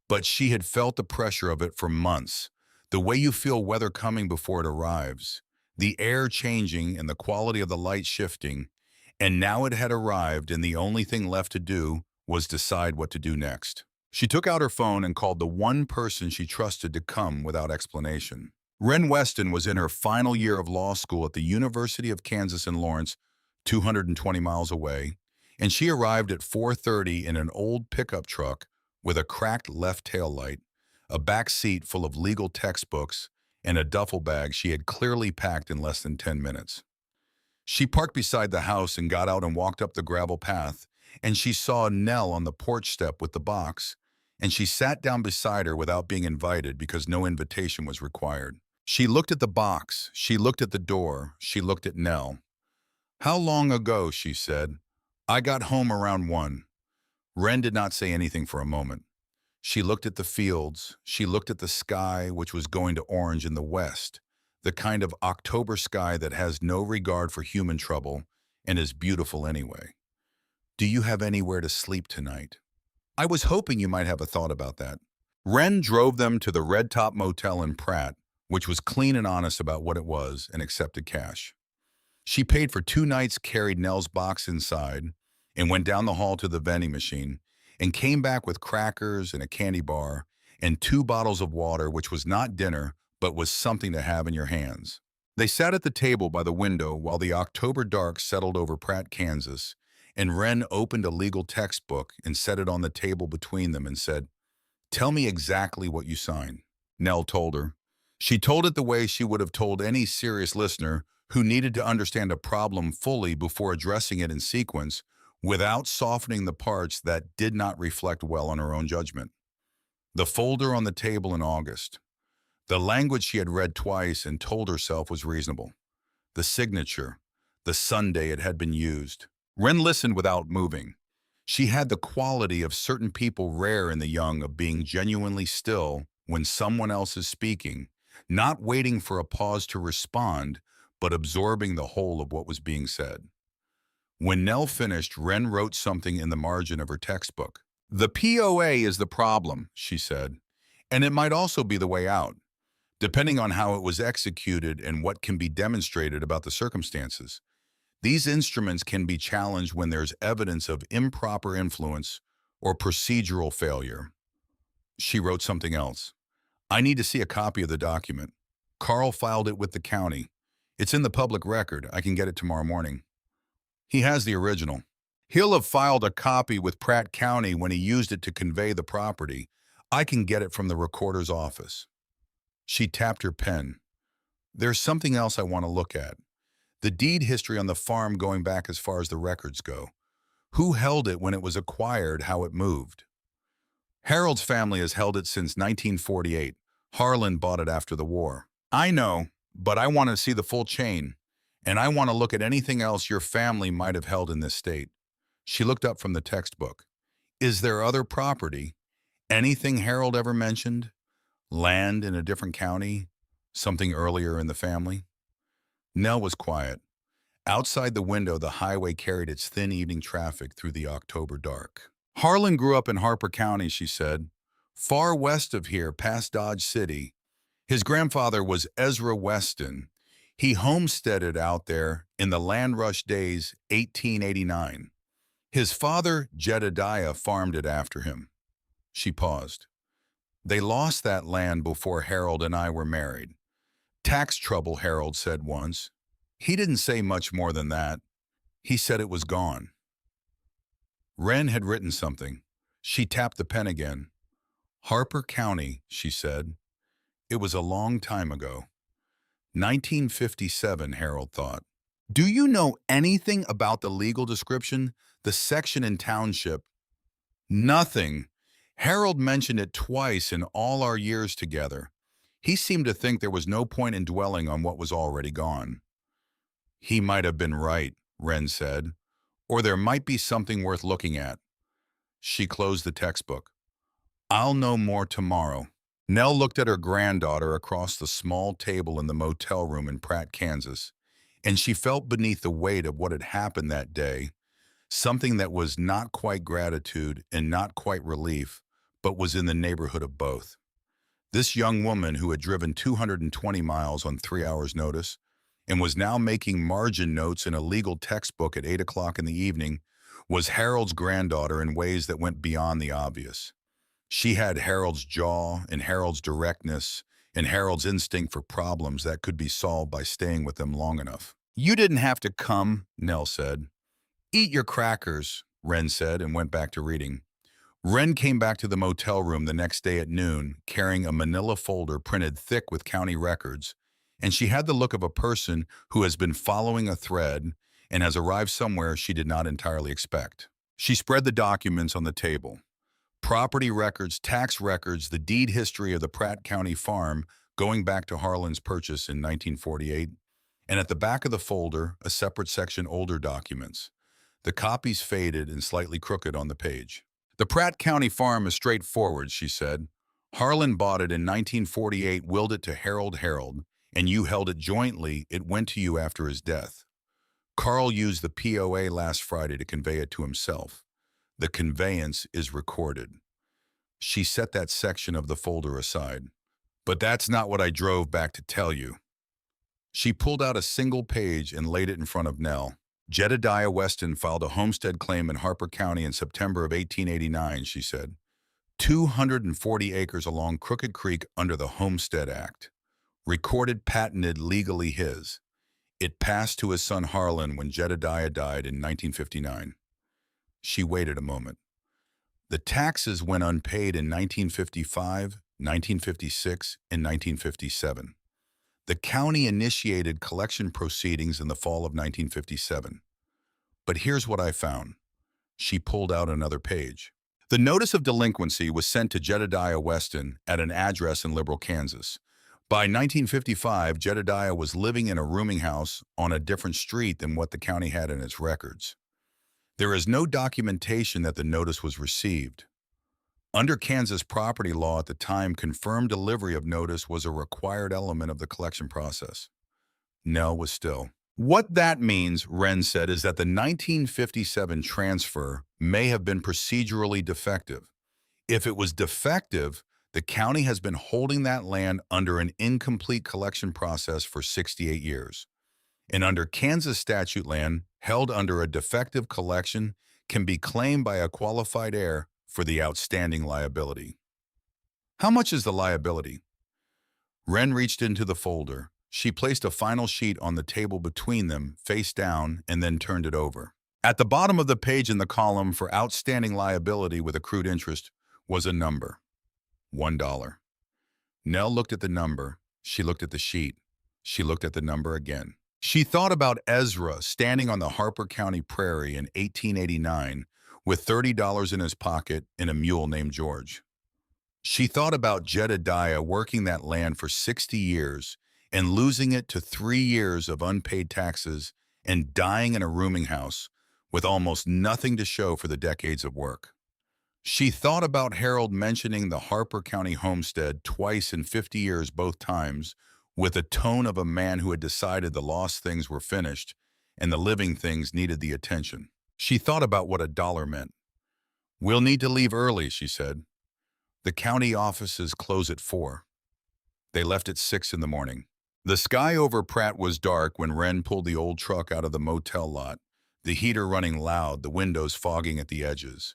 But she had felt the pressure of it for months, the way you feel weather coming before it arrives, the air changing and the quality of the light shifting, and now it had arrived, and the only thing left to do was decide what to do next. She took out her phone and called the one person she trusted to come without explanation. Ren Weston was in her final year of law school at the University of Kansas in Lawrence, 220 miles away, and she arrived at 4:30 in an old pickup truck with a cracked left tail light, a back seat full of legal textbooks, and a duffel bag she had clearly packed in less than 10 minutes. She parked beside the house and got out and walked up the gravel path, and she saw Nell on the porch step with the box, and she sat down beside her without being invited because no invitation was required. She looked at the box, she looked at the door, she looked at Nell. "How long ago?" she said. "I got home around 1. Wren did not say anything for a moment. She looked at the fields, she looked at the sky, which was going to orange in the west, the kind of October sky that has no regard for human trouble and is beautiful anyway. "Do you have anywhere to sleep tonight?" "I was hoping you might have a thought about that." Wren drove them to the Red Top Motel in Pratt, which was clean and honest about what it was and accepted cash. She paid for 2 nights, carried Nell's box inside, and went down the hall to the vending machine, and came back with crackers and a candy bar and 2 bottles of water, which was not dinner, but was something to have in your hands. They sat at the table by the window while the October dark settled over Pratt, Kansas, and Wren opened a legal textbook and set it on the table between them and said, "Tell me exactly what you signed." Nell told her. She told it the way she would have told any serious listener who needed to understand a problem fully before addressing it in sequence, without softening the parts that did not reflect well on her own judgment. The folder on the table in August. The language she had read twice and told herself was reasonable. The signature, the Sunday it had been used. Wren listened without moving. She had the quality of certain people rare in the young of being genuinely still when someone else is speaking, not waiting for a pause to respond, but absorbing the whole of what was being said. When Nell finished, Wren wrote something in the margin of her textbook. "The POA is the problem," she said, "and it might also be the way out, depending on how it was executed and what can be demonstrated about the circumstances. These instruments can be challenged when there's evidence of improper influence or procedural failure." She wrote something else. "I need to see a copy of the document. Carl filed it with the county. It's in the public record. I can get it tomorrow morning." He has the original. "He'll have filed a copy with Pratt County when he used it to convey the property. I can get it from the recorder's office." She tapped her pen. "There's something else I want to look at. The deed history on the farm going back as far as the records go. Who held it when it was acquired, how it moved." "Harold's family has held it since 1948. Harlan bought it after the war." "I know, but I want to see the full chain. And I want to look at anything else your family might have held in this state." She looked up from the textbook. "Is there other property? Anything Harold ever mentioned? Land in a different county? Something earlier in the family?" Nell was quiet. Outside the window, the highway carried its thin evening traffic through the October dark. "Harlan grew up in Harper County," she said, "far west of here, past Dodge City. His grandfather was Ezra Weston. He homesteaded out there in the land rush days, 1889. His father, Jedediah, farmed it after him." She paused. "They lost that land before Harold and I were married. Tax trouble, Harold said once. He didn't say much more than that. He said it was gone." Wren had written something. She tapped the pen again. "Harper County," she said. "It was a long time ago." 1957, Harold thought. "Do you know anything about the legal description, the section and township?" "Nothing. Harold mentioned it twice in all our years together. He seemed to think there was no point in dwelling on what was already gone." "He might have been right," Wren said, "or there might be something worth looking at." She closed the textbook. "I'll know more tomorrow." Nell looked at her granddaughter across the small table in the motel room in Pratt, Kansas, and she felt beneath the weight of what had happened that day, something that was not quite gratitude and not quite relief, but was in the neighborhood of both. This young woman who had driven 220 miles on 3 hours' notice and was now making margin notes in a legal textbook at 8 o'clock in the evening was Harold's granddaughter in ways that went beyond the obvious. She had Harold's jaw and Harold's directness and Harold's instinct for problems that could be solved by staying with them long enough. "You didn't have to come," Nell said. "Eat your crackers," Wren said, and went back to reading. Wren came back to the motel room the next day at noon, carrying a manila folder printed thick with county records, and she had the look of a person who has been following a thread and has arrived somewhere she did not entirely expect. She spread the documents on the table. Property records, tax records, the deed history of the Pratt County farm going back to Harlan's purchase in 1948, and at the back of the folder, a separate section, older documents. The copies faded and slightly crooked on the page. "The Pratt County farm is straightforward," she said. "Harlan bought it in 1948, willed it to Harold, and you held it jointly. It went to you after his death. Carl used the POA last Friday to convey it to himself. The conveyance is recorded." She set that section of the folder aside. "But that's not what I drove back to tell you." She pulled out a single page and laid it in front of Nell. "Jedediah Weston filed a homestead claim in Harper County in September of 1889, she said. 240 acres along Crooked Creek under the Homestead Act. Recorded, patented, legally his. It passed to his son Harlan when Jedediah died in 1959. She waited a moment. "The taxes went unpaid in 1955, 1956, and 1957. The county initiated collection proceedings in the fall of 1957. But here's what I found." She pulled out another page. The notice of delinquency was sent to Jedediah Weston at an address in Liberal, Kansas. By 1955, Jedediah was living in a rooming house on a different street than what the county had in its records. There is no documentation that the notice was received. Under Kansas property law at the time, confirmed delivery of notice was a required element of the collection process. Nell was still. What that means, Wren said, is that the 1957 transfer may have been procedurally defective. If it was defective, the county has been holding that land under an incomplete collection process for 68 years. And under Kansas statute, land held under a defective collection can be claimed by a qualified heir for the outstanding liability. How much is the liability? Wren reached into the folder. She placed a final sheet on the table between them, face down, and then turned it over. At the bottom of the page in the column for outstanding liability with accrued interest was a number. $1. Nell looked at the number. She looked at the sheet. She looked at the number again. She thought about Ezra standing on the Harper County prairie in 1889 with $30 in his pocket and a mule named George. She thought about Jedediah working that land for 60 years and losing it to 3 years of unpaid taxes and dying in a rooming house with almost nothing to show for the decades of work. She thought about Harold mentioning the Harper County homestead twice in 50 years, both times, with a tone of a man who had decided the lost things were finished and the living things needed the attention. She thought about what $1 meant. "We'll need to leave early," she said. "The county offices close at 4. They left at 6 in the morning. The sky over Pratt was dark when Wren pulled the old truck out of the motel lot, the heater running loud, the windows fogging at the edges.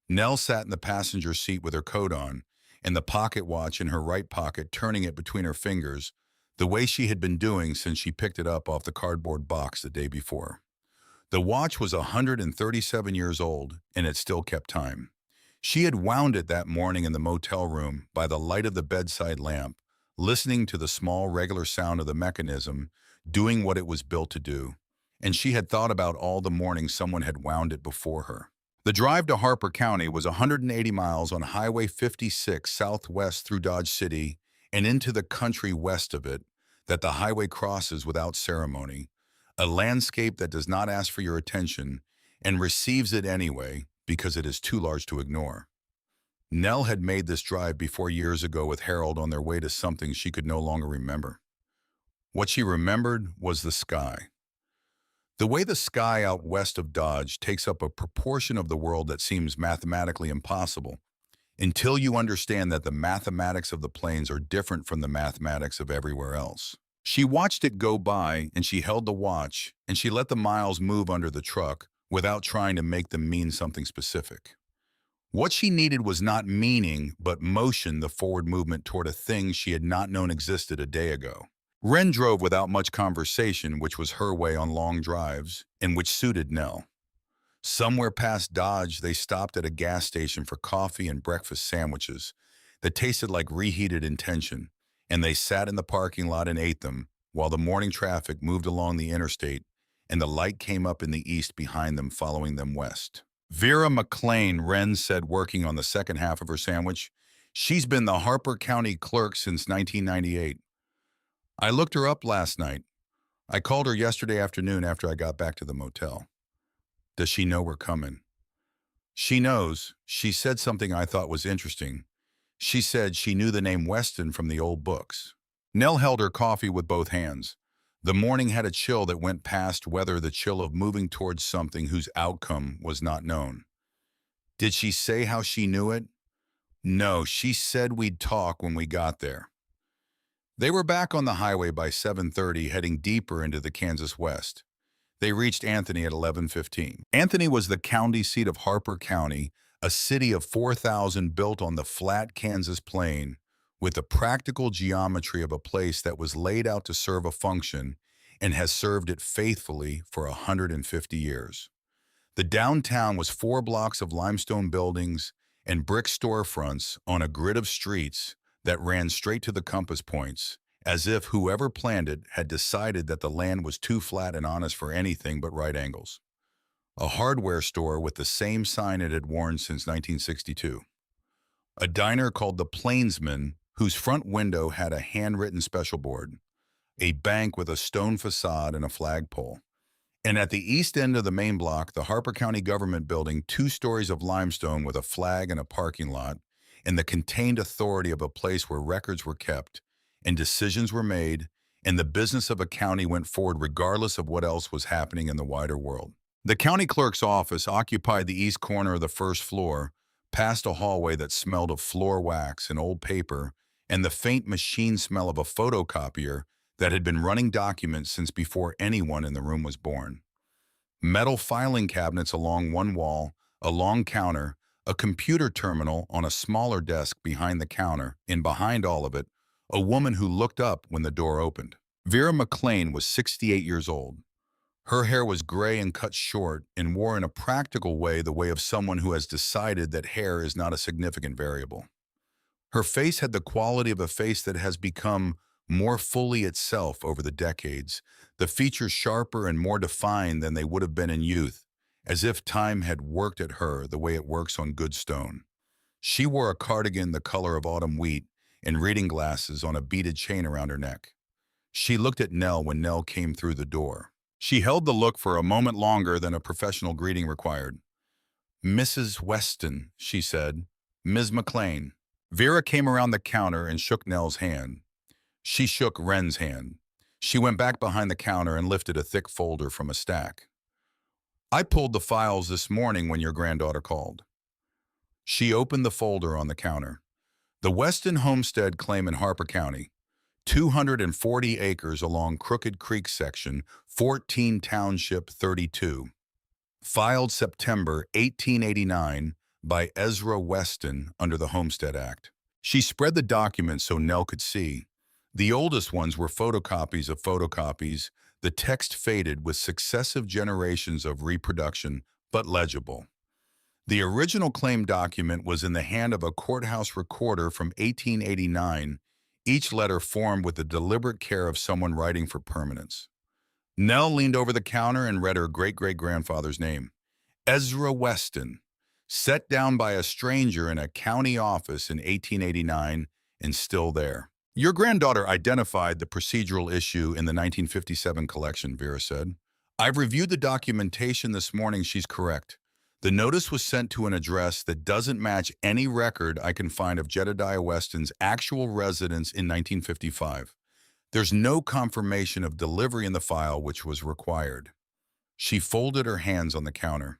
Nell sat in the passenger seat with her coat on and the pocket watch in her right pocket, turning it between her fingers, the way she had been doing since she picked it up off the cardboard box the day before. The watch was 137 years old, and it still kept time. She had wound it that morning in the motel room by the light of the bedside lamp, listening to the small, regular sound of the mechanism doing what it was built to do, and she had thought about all the morning someone had wound it before her. The drive to Harper County was 180 miles on Highway 56 southwest through Dodge City and into the country west of it that the highway crosses without ceremony, a landscape that does not ask for your attention and receives it anyway because it is too large to ignore. Nell had made this drive before years ago with Harold on their way to something she could no longer remember. What she remembered was the sky. The way the sky out west of Dodge takes up a proportion of the world that seems mathematically impossible, until you understand that the mathematics of the plains are different from the mathematics of everywhere else. She watched it go by, and she held the watch, and she let the miles move under the truck without trying to make them mean something specific. What she needed was not meaning, but motion, the forward movement toward a thing she had not known existed a day ago. Wren drove without much conversation, which was her way on long drives, and which suited Nell. Somewhere past Dodge, they stopped at a gas station for coffee and breakfast sandwiches that tasted like reheated intention, and they sat in the parking lot and ate them while the morning traffic moved along the interstate and the light came up in the east behind them, following them west. "Vera McLean," Wren said, working on the second half of her sandwich. "She's been the Harper County clerk since 1998. I looked her up last night. I called her yesterday afternoon after I got back to the motel. Does she know we're coming?" "She knows. She said something I thought was interesting. She said she knew the name Weston from the old books." Nell held her coffee with both hands. The morning had a chill that went past weather, the chill of moving towards something whose outcome was not known. "Did she say how she knew it?" "No, she said we'd talk when we got there." They were back on the highway by 7:30, heading deeper into the Kansas West. They reached Anthony at 11:15. Anthony was the county seat of Harper County, a city of 4,000 built on the flat Kansas plain, with the practical geometry of a place that was laid out to serve a function and has served it faithfully for 150 years. The downtown was 4 blocks of limestone buildings and brick storefronts on a grid of streets that ran straight to the compass points, as if whoever planned it had decided that the land was too flat and honest for anything but right angles. a hardware store with the same sign it had worn since 1962. A diner called the Plainsman, whose front window had a handwritten special board. A bank with a stone facade and a flagpole. And at the east end of the main block, the Harper County Government Building, 2 stories of limestone with a flag and a parking lot, and the contained authority of a place where records were kept, and decisions were made, and the business of a county went forward regardless of what else was happening in the wider world. The county clerk's office occupied the east corner of the first floor, past a hallway that smelled of floor wax and old paper, and the faint machine smell of a photocopier that had been running documents since before anyone in the room was born. Metal filing cabinets along one wall, a long counter, a computer terminal on a smaller desk behind the counter, and behind all of it, a woman who looked up when the door opened. Vera McLean was 68 years old. Her hair was gray and cut short and wore in a practical way the way of someone who has decided that hair is not a significant variable. Her face had the quality of a face that has become more fully itself over the decades, the features sharper and more defined than they would have been in youth, as if time had worked at her the way it works on good stone. She wore a cardigan the color of autumn wheat and reading glasses on a beaded chain around her neck. She looked at Nell when Nell came through the door. She held the look for a moment longer than a professional greeting required. "Mrs. Weston," she said. "Ms. McLean." Vera came around the counter and shook Nell's hand. She shook Wren's hand. She went back behind the counter and lifted a thick folder from a stack. "I pulled the files this morning when your granddaughter called." She opened the folder on the counter. The Weston Homestead claim in Harper County, 240 acres along Crooked Creek section, 14 Township 32. Filed September 1889 by Ezra Weston under the Homestead Act. She spread the documents so Nell could see. The oldest ones were photocopies of photocopies, the text faded with successive generations of reproduction, but legible. The original claim document was in the hand of a courthouse recorder from 1889, each letter formed with the deliberate care of someone writing for permanence. Nell leaned over the counter and read her great-great-grandfather's name. Ezra Weston, set down by a stranger in a county office in 1889 and still there. "Your granddaughter identified the procedural issue in the 1957 collection," Vera said. "I've reviewed the documentation this morning. She's correct. The notice was sent to an address that doesn't match any record I can find of Jedediah Weston's actual residence in 1955. There's no confirmation of delivery in the file, which was required." She folded her hands on the counter.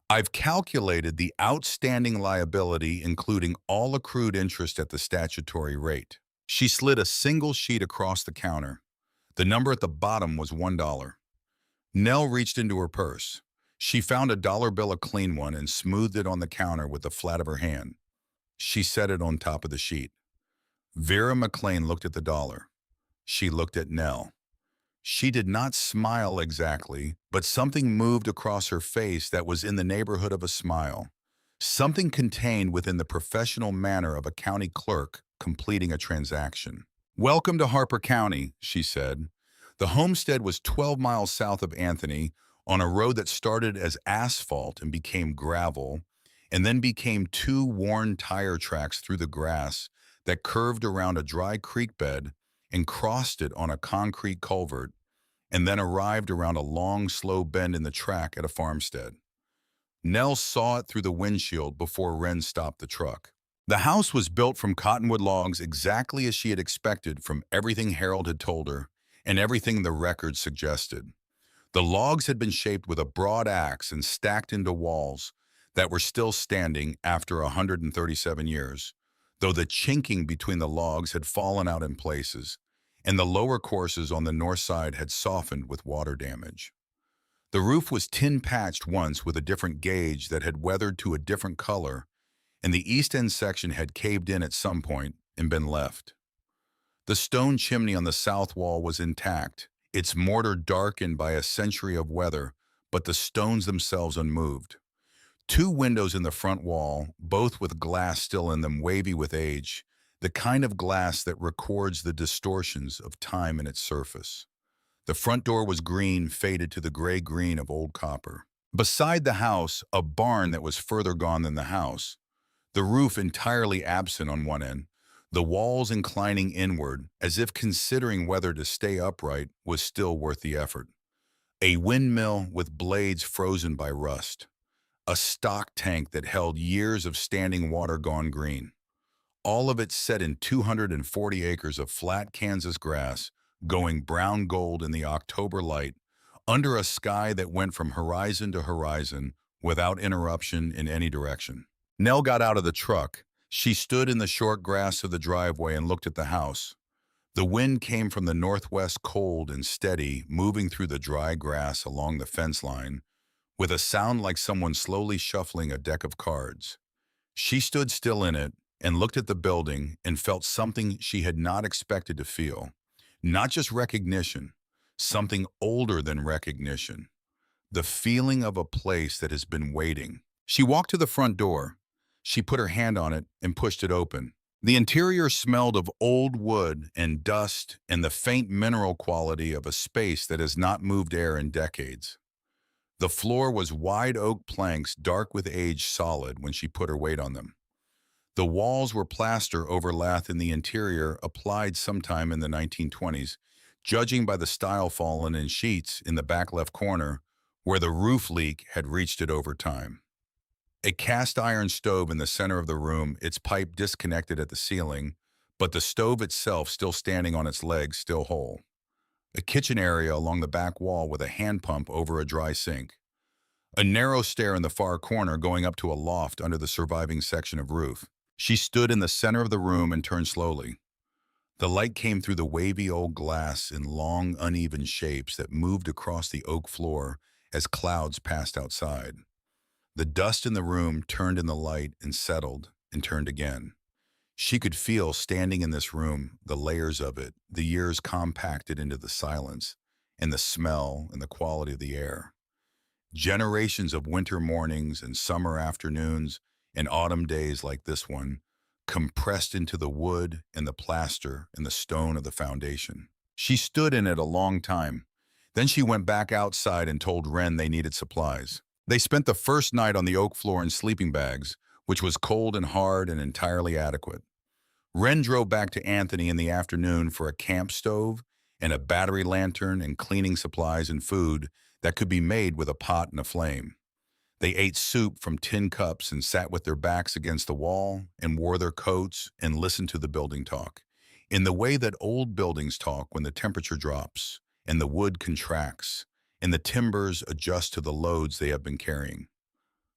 "I've calculated the outstanding liability, including all accrued interest at the statutory rate." She slid a single sheet across the counter. The number at the bottom was $1. Nell reached into her purse. She found a dollar bill, a clean one, and smoothed it on the counter with the flat of her hand. She set it on top of the sheet. Vera McLean looked at the dollar. She looked at Nell. She did not smile exactly, but something moved across her face that was in the neighborhood of a smile. Something contained within the professional manner of a county clerk completing a transaction. "Welcome to Harper County," she said. The homestead was 12 miles south of Anthony, on a road that started as asphalt and became gravel, and then became 2 worn tire tracks through the grass that curved around a dry creek bed and crossed it on a concrete culvert, and then arrived around a long, slow bend in the track at a farmstead. Nell saw it through the windshield before Wren stopped the truck. The house was built from cottonwood logs exactly as she had expected from everything Harold had told her and everything the records suggested. The logs had been shaped with a broad axe and stacked into walls that were still standing after 137 years, though the chinking between the logs had fallen out in places, and the lower courses on the north side had softened with water damage. The roof was tin-patched once with a different gauge that had weathered to a different color, and the east end section had caved in at some point and been left. The stone chimney on the south wall was intact, its mortar darkened by a century of weather, but the stones themselves unmoved. 2 windows in the front wall, both with glass still in them wavy with age, the kind of glass that records the distortions of time in its surface. The front door was green, faded to the gray-green of old copper. Beside the house, a barn that was further gone than the house, the roof entirely absent on one end, the walls inclining inward as if considering whether to stay upright was still worth the effort. A windmill with blades frozen by rust. A stock tank that held years of standing water gone green. All of it set in 240 acres of flat Kansas grass, going brown gold in the October light, under a sky that went from horizon to horizon without interruption in any direction. Nell got out of the truck. She stood in the short grass of the driveway and looked at the house. The wind came from the northwest, cold and steady, moving through the dry grass along the fence line, with a sound like someone slowly shuffling a deck of cards. She stood still in it and looked at the building and felt something she had not expected to feel. Not just recognition, something older than recognition. The feeling of a place that has been waiting. She walked to the front door. She put her hand on it and pushed it open. The interior smelled of old wood and dust and the faint mineral quality of a space that has not moved air in decades. The floor was wide oak planks, dark with age, solid when she put her weight on them. The walls were plaster over lath in the interior, applied sometime in the 1920s, judging by the style fallen in sheets in the back left corner, where the roof leak had reached it over time. A cast iron stove in the center of the room, its pipe disconnected at the ceiling, but the stove itself still standing on its legs, still whole. A kitchen area along the back wall with a hand pump over a dry sink. A narrow stair in the far corner going up to a loft under the surviving section of roof. She stood in the center of the room and turned slowly. The light came through the wavy old glass in long, uneven shapes that moved across the oak floor as clouds passed outside. The dust in the room turned in the light and settled and turned again. She could feel, standing in this room, the layers of it, the years compacted into the silence, and the smell and the quality of the air. Generations of winter mornings and summer afternoons and autumn days like this one, compressed into the wood and the plaster and the stone of the foundation. She stood in it a long time. Then she went back outside and told Wren they needed supplies. They spent the first night on the oak floor in sleeping bags, which was cold and hard and entirely adequate. Wren drove back to Anthony in the afternoon for a camp stove and a battery lantern and cleaning supplies and food that could be made with a pot and a flame. They ate soup from tin cups and sat with their backs against the wall and wore their coats and listened to the building talk, in the way that old buildings talk when the temperature drops and the wood contracts and the timbers adjust to the loads they have been carrying.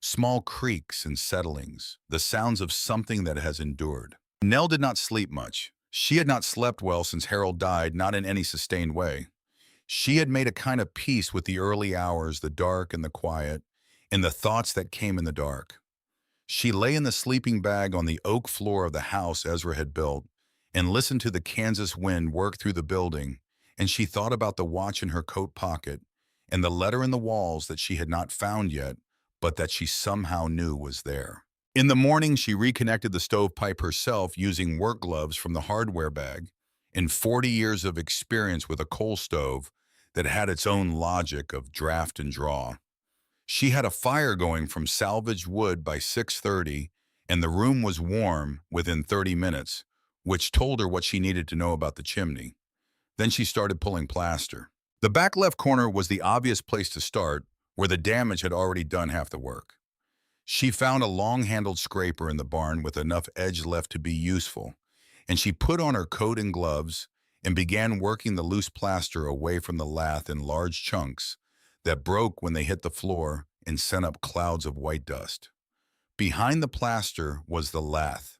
Small creaks and settlings, the sounds of something that has endured. Nell did not sleep much. She had not slept well since Harold died, not in any sustained way. She had made a kind of peace with the early hours, the dark and the quiet, and the thoughts that came in the dark. She lay in the sleeping bag on the oak floor of the house Ezra had built and listened to the Kansas wind work through the building, and she thought about the watch in her coat pocket and the letter in the walls that she had not found yet, but that she somehow knew was there. In the morning, she reconnected the stovepipe herself using work gloves from the hardware bag and 40 years of experience with a coal stove that had its own logic of draft and draw. She had a fire going from salvaged wood by 6:30, and the room was warm within 30 minutes, which told her what she needed to know about the chimney. Then she started pulling plaster. The back left corner was the obvious place to start, where the damage had already done half the work. She found a long-handled scraper in the barn with enough edge left to be useful, and she put on her coat and gloves and began working the loose plaster away from the lath in large chunks that broke when they hit the floor and sent up clouds of white dust. Behind the plaster was the lath.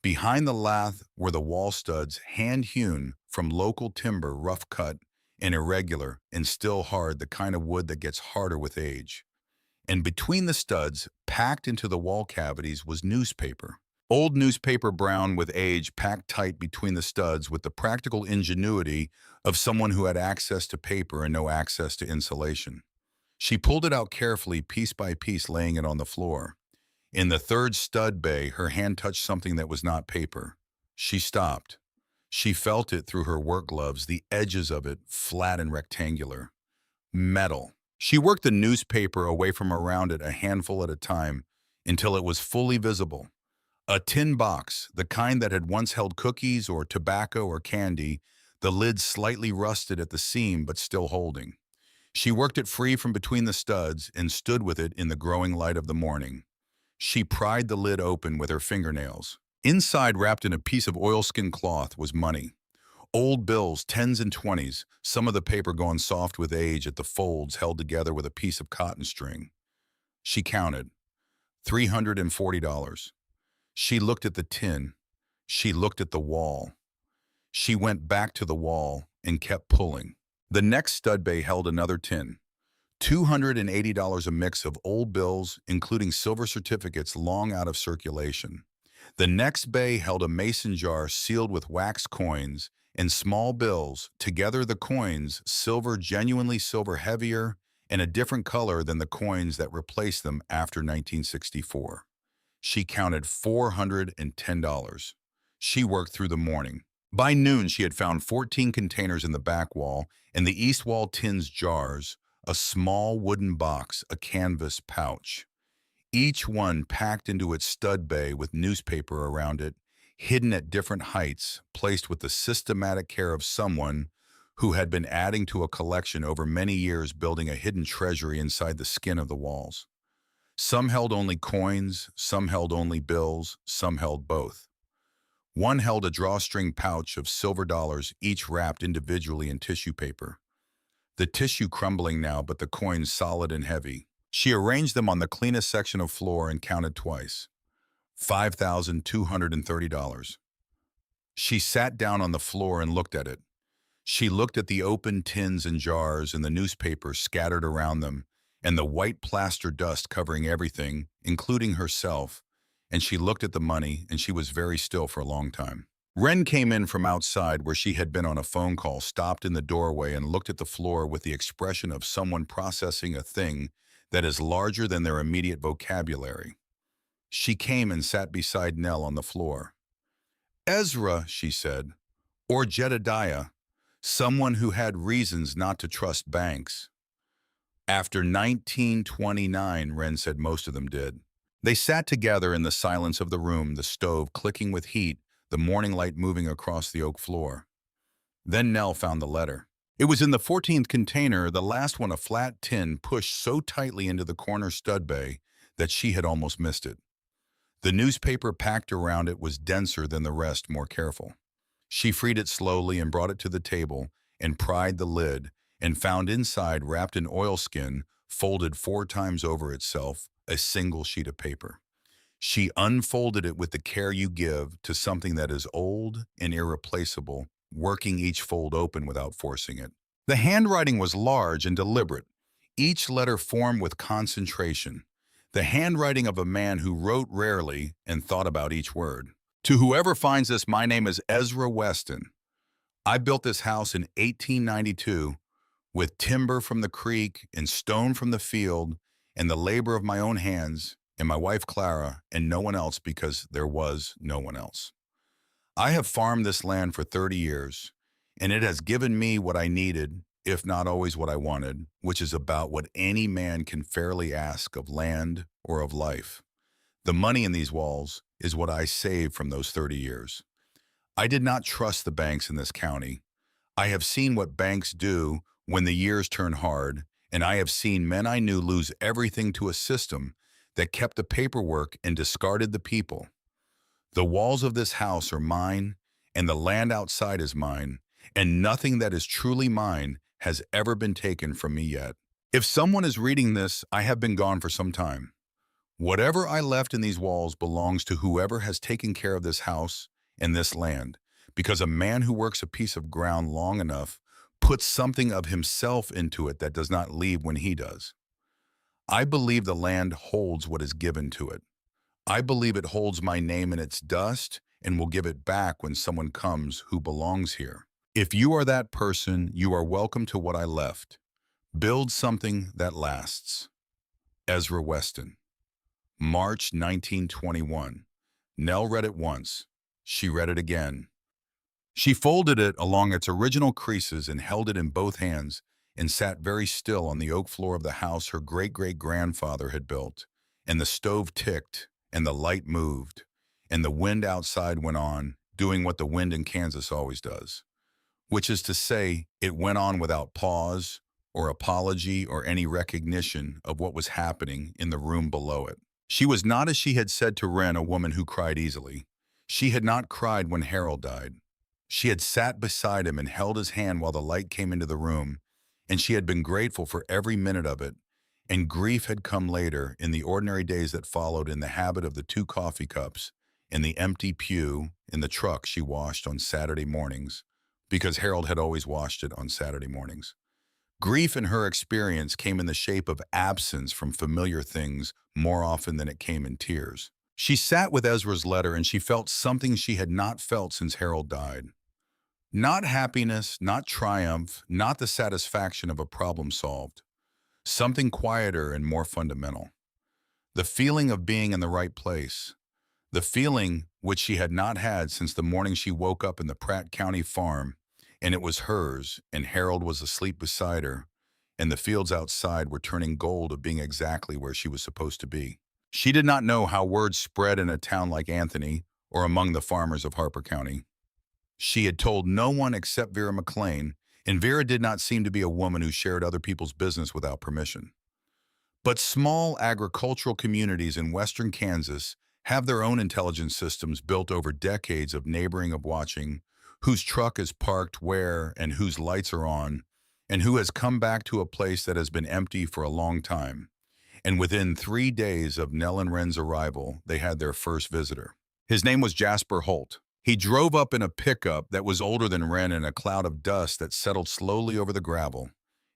Behind the lath were the wall studs, hand-hewn from local timber, rough cut and irregular and still hard, the kind of wood that gets harder with age. And between the studs, packed into the wall cavities, was newspaper. Old newspaper, brown with age, packed tight between the studs with the practical ingenuity of someone who had access to paper and no access to insulation. She pulled it out carefully, piece by piece, laying it on the floor. In the third stud bay, her hand touched something that was not paper. She stopped. She felt it through her work gloves, the edges of it flat and rectangular. Metal. She worked the newspaper away from around it a handful at a time until it was fully visible. A tin box, the kind that had once held cookies or tobacco or candy, the lid slightly rusted at the seam but still holding. She worked it free from between the studs and stood with it in the growing light of the morning. She pried the lid open with her fingernails. Inside, wrapped in a piece of oilskin cloth, was money. Old bills, tens and twenties, some of the paper gone soft with age at the folds held together with a piece of cotton string. She counted. $340. She looked at the tin. She looked at the wall. She went back to the wall and kept pulling. The next stud bay held another tin. $280 a mix of old bills, including silver certificates long out of circulation. The next bay held a mason jar sealed with wax coins and small bills, together the coins, silver, genuinely silver, heavier, and a different color than the coins that replaced them after 1964. She counted $410. She worked through the morning. By noon, she had found 14 containers in the back wall, and the east wall tins jars, a small wooden box, a canvas pouch. Each one packed into its stud bay with newspaper around it, hidden at different heights, placed with the systematic care of someone who had been adding to a collection over many years, building a hidden treasury inside the skin of the walls. Some held only coins, some held only bills, some held both. One held a drawstring pouch of silver dollars, each wrapped individually in tissue paper. The tissue crumbling now, but the coins solid and heavy. She arranged them on the cleanest section of floor and counted twice. $5,230. She sat down on the floor and looked at it. She looked at the open tins and jars and the newspaper scattered around them, and the white plaster dust covering everything, including herself, and she looked at the money, and she was very still for a long time. Ren came in from outside where she had been on a phone call, stopped in the doorway and looked at the floor with the expression of someone processing a thing that is larger than their immediate vocabulary. She came and sat beside Nell on the floor. "Ezra," she said, "or Jedediah, someone who had reasons not to trust banks." "After 1929, Ren said most of them did. They sat together in the silence of the room, the stove clicking with heat, the morning light moving across the oak floor. Then Nell found the letter. It was in the 14th container, the last one, a flat tin pushed so tightly into the corner stud bay that she had almost missed it. The newspaper packed around it was denser than the rest, more careful. She freed it slowly and brought it to the table and pried the lid and found inside, wrapped in oilskin, folded 4 times over itself, a single sheet of paper. She unfolded it with the care you give to something that is old and irreplaceable, working each fold open without forcing it. The handwriting was large and deliberate, each letter formed with concentration, the handwriting of a man who wrote rarely and thought about each word. "To whoever finds this, my name is Ezra Weston. I built this house in 1892 with timber from the creek and stone from the field and the labor of my own hands and my wife Clara and no one else, because there was no one else. I have farmed this land for 30 years, and it has given me what I needed, if not always what I wanted, which is about what any man can fairly ask of land or of life. The money in these walls is what I saved from those 30 years. I did not trust the banks in this county. I have seen what banks do when the years turn hard, and I have seen men I knew lose everything to a system that kept the paperwork and discarded the people. The walls of this house are mine, and the land outside is mine, and nothing that is truly mine has ever been taken from me yet. If someone is reading this, I have been gone for some time. Whatever I left in these walls belongs to whoever has taken care of this house and this land, because a man who works a piece of ground long enough puts something of himself into it that does not leave when he does. I believe the land holds what is given to it. I believe it holds my name in its dust and will give it back when someone comes who belongs here. If you are that person, you are welcome to what I left. Build something that lasts." Ezra Weston. March 1921. Nell read it once. She read it again. She folded it along its original creases and held it in both hands and sat very still on the oak floor of the house her great-great-grandfather had built. And the stove ticked, and the light moved, and the wind outside went on, doing what the wind in Kansas always does, which is to say, it went on without pause or apology or any recognition of what was happening in the room below it. She was not, as she had said to Wren, a woman who cried easily. She had not cried when Harold died. She had sat beside him and held his hand while the light came into the room, and she had been grateful for every minute of it, and grief had come later in the ordinary days that followed, in the habit of the 2 coffee cups, in the empty pew, in the truck she washed on Saturday mornings, because Harold had always washed it on Saturday mornings. Grief in her experience came in the shape of absence from familiar things more often than it came in tears. She sat with Ezra's letter, and she felt something she had not felt since Harold died. Not happiness, not triumph, not the satisfaction of a problem solved. Something quieter and more fundamental. The feeling of being in the right place. The feeling which she had not had since the morning she woke up in the Pratt County farm, and it was hers, and Harold was asleep beside her, and the fields outside were turning gold of being exactly where she was supposed to be. She did not know how words spread in a town like Anthony or among the farmers of Harper County. She had told no one except Vera McLean, and Vera did not seem to be a woman who shared other people's business without permission. But small agricultural communities in western Kansas have their own intelligence systems built over decades of neighboring, of watching whose truck is parked where and whose lights are on, and who has come back to a place that has been empty for a long time. And within 3 days of Nell and Wren's arrival, they had their first visitor. His name was Jasper Holt. He drove up in a pickup that was older than Wren, in a cloud of dust that settled slowly over the gravel,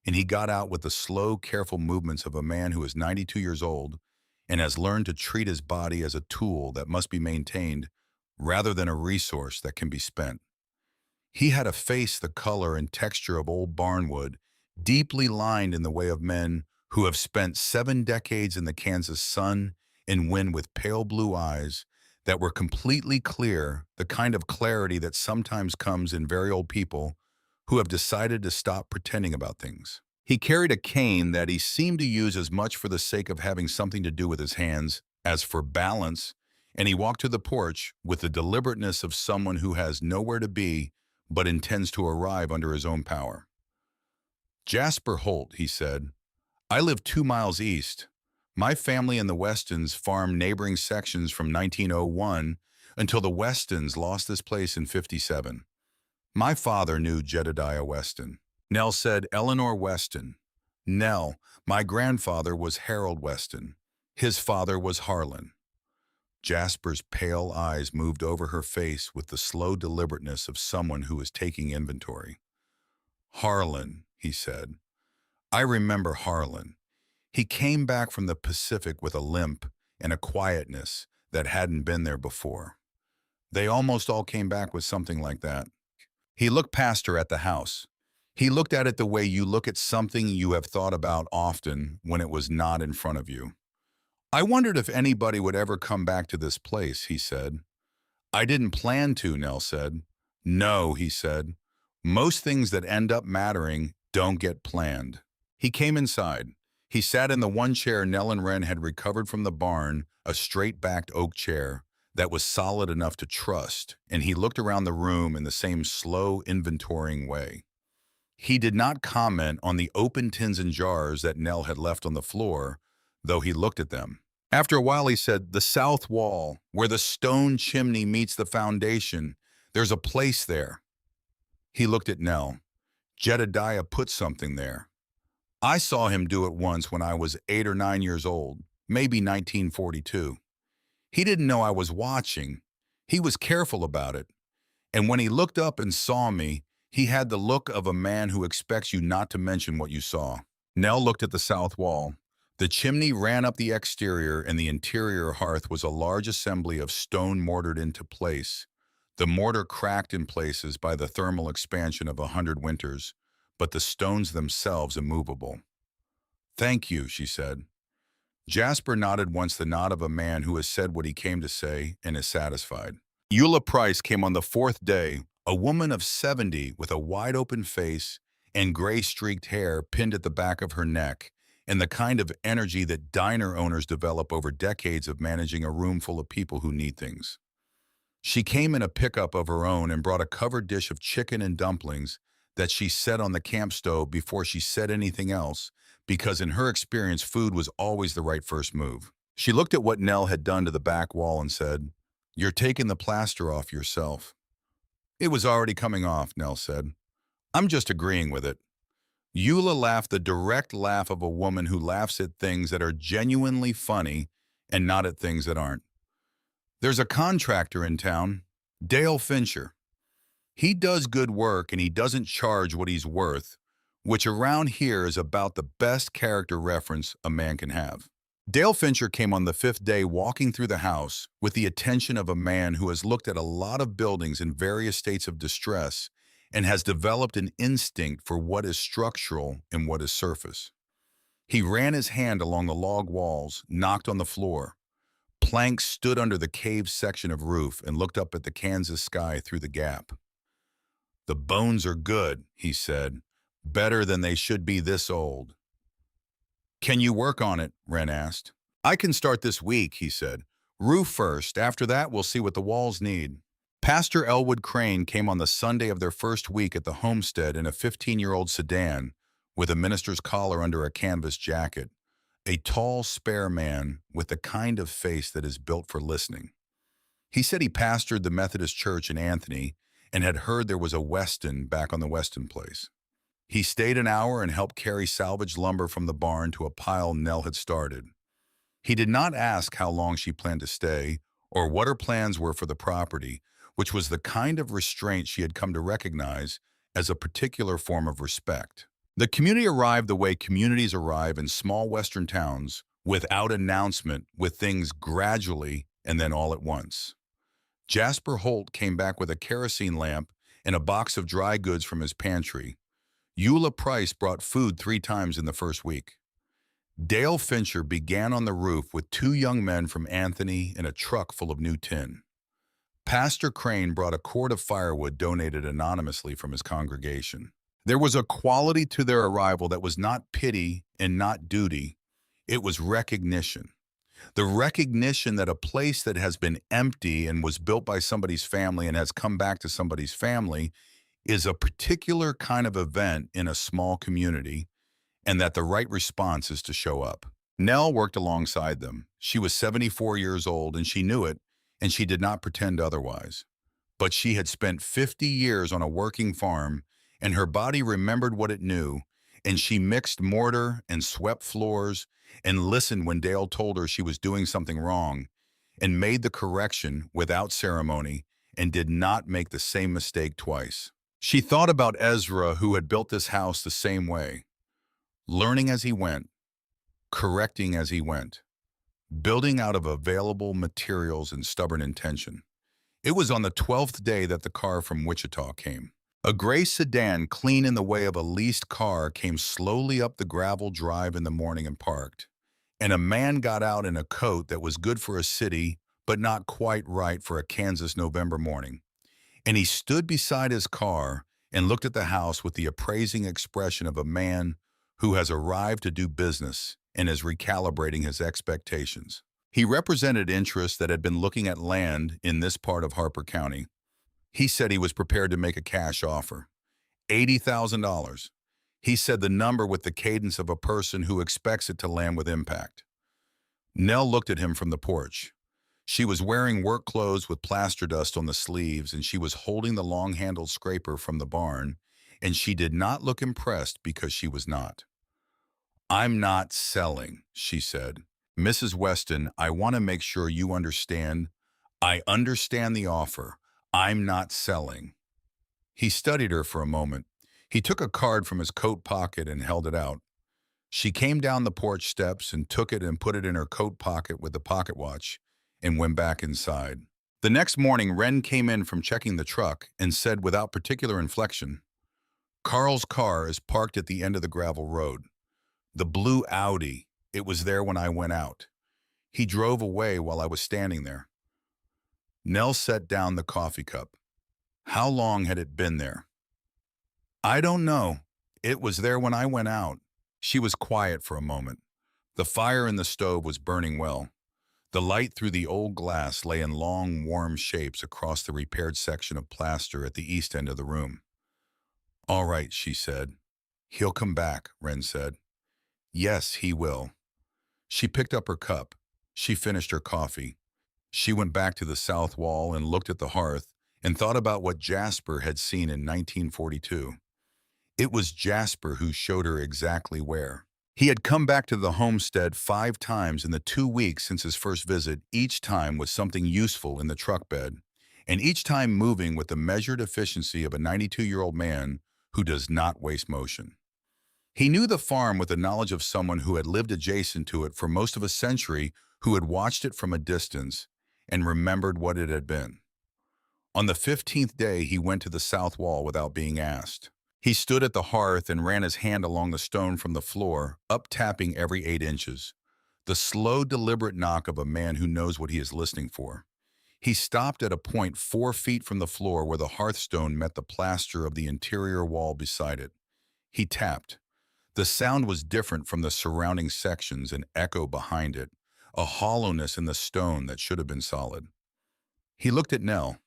and he got out with the slow, careful movements of a man who is 92 years old and has learned to treat his body as a tool that must be maintained rather than a resource that can be spent. He had a face the color and texture of old barnwood, deeply lined in the way of men who have spent 7 decades in the Kansas sun and wind, with pale blue eyes that were completely clear, the kind of clarity that sometimes comes in very old people who have decided to stop pretending about things. He carried a cane that he seemed to use as much for the sake of having something to do with his hands as for balance, and he walked to the porch with the deliberateness of someone who has nowhere to be but intends to arrive under his own power. "Jasper Holt," he said, "I live 2 miles east. My family and the Westons farmed neighboring sections from 1901 until the Westons lost this place in 57. My father knew Jedediah Weston." Nell said, "Eleanor Weston." "Nell, my grandfather was Harold Weston. His father was Harlan." Jasper's pale eyes moved over her face with the slow deliberateness of someone who is taking inventory. "Harlan," he said. "I remember Harlan. He came back from the Pacific with a limp and a quietness that hadn't been there before. They almost all came back with something like that." He looked past her at the house. He looked at it the way you look at something you have thought about often when it was not in front of you. "I wondered if anybody would ever come back to this place," he said. "I didn't plan to," Nell said. "No," he said. "Most things that end up mattering don't get planned." He came inside. He sat in the one chair Nell and Wren had recovered from the barn, a straight-backed oak chair that was solid enough to trust, and he looked around the room in the same slow, inventorying way. He did not comment on the open tins and jars that Nell had left on the floor, though he looked at them. After a while he said, "The south wall, where the stone chimney meets the foundation, there's a place there." He looked at Nell. "Jedediah put something there. I saw him do it once when I was 8 or 9 years old, maybe 1942. He didn't know I was watching. He was careful about it. And when he looked up and saw me, he had the look of a man who expects you not to mention what you saw." Nell looked at the south wall. The chimney ran up the exterior, and the interior hearth was a large assembly of stone mortared into place. The mortar cracked in places by the thermal expansion of 100 winters, but the stones themselves immovable. "Thank you," she said. Jasper nodded once, the nod of a man who has said what he came to say and is satisfied. Eula Price came on the 4th day, a woman of 70 with a wide-open face and gray-streaked hair pinned at the back of her neck, and the kind of energy that diner owners develop over decades of managing a room full of people who need things. She came in a pickup of her own and brought a covered dish of chicken and dumplings that she set on the camp stove before she said anything else, because in her experience, food was always the right first move. She looked at what Nell had done to the back wall and said, "You're taking the plaster off yourself." "It was already coming off," Nell said. "I'm just agreeing with it." Eula laughed, the direct laugh of a woman who laughs at things that are genuinely funny and not at things that aren't. "There's a contractor in town, Dale Fincher. He does good work and he doesn't charge what he's worth, which around here is about the best character reference a man can have." Dale Fincher came on the fifth day walking through the house with the attention of a man who has looked at a lot of buildings in various states of distress and has developed an instinct for what is structural and what is surface. He ran his hand along the log walls, knocked on the floor. Planks stood under the caved section of roof and looked up at the Kansas sky through the gap. "The bones are good," he said. "Better than they should be this old." "Can you work on it?" Wren asked. "I can start this week," he said. "Roof first. After that, we'll see what the walls need." Pastor Elwood Crane came on the Sunday of their first week at the homestead in a 15-year-old sedan with a minister's collar under a canvas jacket, a tall, spare man with the kind of face that is built for listening. He said he pastored the Methodist Church in Anthony and had heard there was a Weston back on the Weston place. He stayed an hour and helped carry salvaged lumber from the barn to a pile Nell had started. He did not ask how long she planned to stay or what her plans were for the property, which was the kind of restraint she had come to recognize as a particular form of respect. The community arrived the way communities arrive in small western towns, without announcement, with things gradually and then all at once. Jasper Holt came back with a kerosene lamp and a box of dry goods from his pantry. Eula Price brought food 3 times in the first week. Dale Fincher began on the roof with 2 young men from Anthony and a truck full of new tin. Pastor Crane brought a cord of firewood donated anonymously from his congregation. There was a quality to their arrival that was not pity and not duty. It was recognition. The recognition that a place that has been empty and was built by somebody's family and has come back to somebody's family is a particular kind of event in a small community, and that the right response is to show up. Nell worked alongside them. She was 74 years old, and she knew it, and she did not pretend otherwise. But she had spent 50 years on a working farm, and her body remembered what it knew, and she mixed mortar and swept floors and listened when Dale told her she was doing something wrong, and made the correction without ceremony and did not make the same mistake twice. She thought about Ezra, who had built this house the same way, learning as he went, correcting as he went, building out of available materials and stubborn intention. It was on the 12th day that the car from Wichita came. A gray sedan, clean in the way of a leased car, came slowly up the gravel drive in the morning and parked. And a man got out in a coat that was good for a city, but not quite right for a Kansas November morning. And he stood beside his car and looked at the house with the appraising expression of a man who has arrived to do business and is recalibrating his expectations. He represented interests that had been looking at land in this part of Harper County. He said he was prepared to make a cash offer. $80,000. He said the number with the cadence of a person who expects it to land with impact. Nell looked at him from the porch. She was wearing work clothes with plaster dust on the sleeves, and she was holding the long-handled scraper from the barn, and she did not look impressed because she was not. "I'm not selling," she said. "Mrs. Weston, I want to make sure you understand. I understand the offer. I'm not selling." He studied her for a moment. He took a card from his coat pocket and held it out. She came down the porch steps and took it and put it in her coat pocket with the pocket watch and went back inside. The next morning, Wren came in from checking the truck and said without particular inflection, "Carl's car is parked at the end of the gravel road. The blue Audi. It was there when I went out. He drove away while I was standing there." Nell set down the coffee cup. "How long had it been there?" "I don't know. It was there when I went out. She was quiet for a moment. The fire in the stove was burning well. The light through the old glass lay in long, warm shapes across the repaired section of plaster at the east end of the room. All right, she said. He'll come back, Wren said. Yes, he will. She picked up her cup. She finished her coffee. She went back to the south wall and looked at the hearth and thought about what Jasper had seen in 1942. It was Jasper who showed her exactly where. He had come back to the homestead 5 times in the 2 weeks since his first visit, each time with something useful in the truck bed, and each time moving with the measured efficiency of a 92-year-old man who does not waste motion. He knew the farm with the knowledge of someone who had lived adjacent to it for most of a century, who had watched it from a distance and remembered what it had been. On the 15th day, he went to the south wall without being asked. He stood at the hearth and ran his hand along the stone from the floor, up-tapping every 8 inches. The slow, deliberate knock of a man who knows what he is listening for. He stopped at a point 4 feet from the floor where the hearthstone met the plaster of the interior wall beside it. He tapped. The sound was different from the surrounding sections, an echo behind it, a hollowness in the stone that should have been solid. He looked at Nell.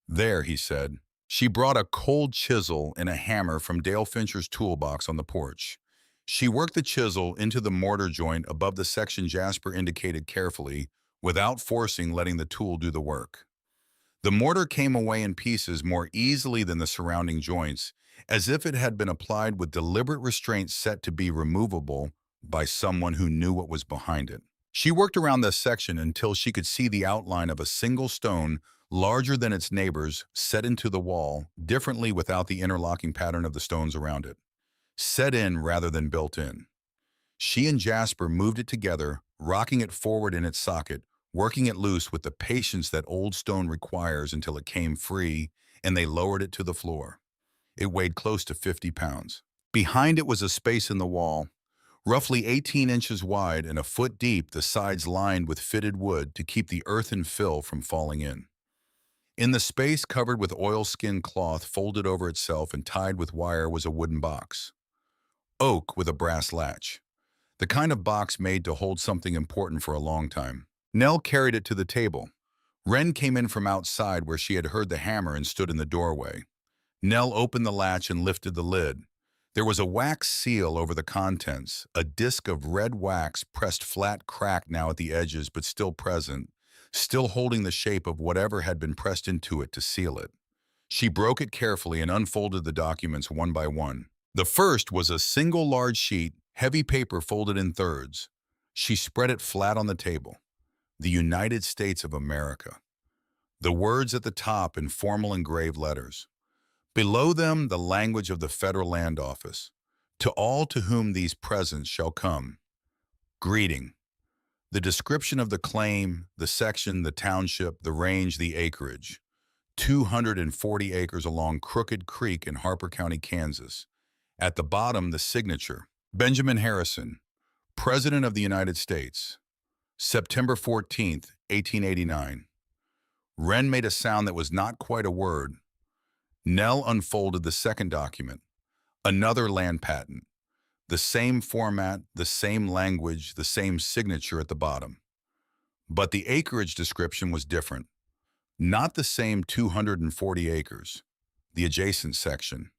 There, he said. She brought a cold chisel and a hammer from Dale Fincher's toolbox on the porch. She worked the chisel into the mortar joint above the section Jasper indicated carefully, without forcing, letting the tool do the work. The mortar came away in pieces more easily than the surrounding joints, as if it had been applied with deliberate restraint set to be removable by someone who knew what was behind it. She worked around this section until she could see the outline of a single stone larger than its neighbors, set into the wall, differently without the interlocking pattern of the stones around it. Set in rather than built in. She and Jasper moved it together, rocking it forward in its socket, working it loose with the patience that old stone requires until it came free, and they lowered it to the floor. It weighed close to 50 pounds. Behind it was a space in the wall, roughly 18 inches wide and a foot deep, the sides lined with fitted wood to keep the earthen fill from falling in. In the space covered with oilskin cloth folded over itself and tied with wire was a wooden box. Oak with a brass latch. The kind of box made to hold something important for a long time. Nell carried it to the table. Wren came in from outside where she had heard the hammer and stood in the doorway. Nell opened the latch and lifted the lid. There was a wax seal over the contents, a disc of red wax pressed flat, cracked now at the edges but still present, still holding the shape of whatever had been pressed into it to seal it. She broke it carefully and unfolded the documents one by one. The first was a single large sheet, heavy paper folded in thirds. She spread it flat on the table. The United States of America. The words at the top in formal engraved letters. Below them, the language of the Federal Land Office. To all to whom these presents shall come. Greeting. The description of the claim, the section, the township, the range, the acreage. 240 acres along Crooked Creek in Harper County, Kansas. At the bottom, the signature. Benjamin Harrison, President of the United States. September 14th, 1889. Wren made a sound that was not quite a word. Nell unfolded the second document. Another land patent. The same format, the same language, the same signature at the bottom. But the acreage description was different. Not the same 240 acres. The adjacent section.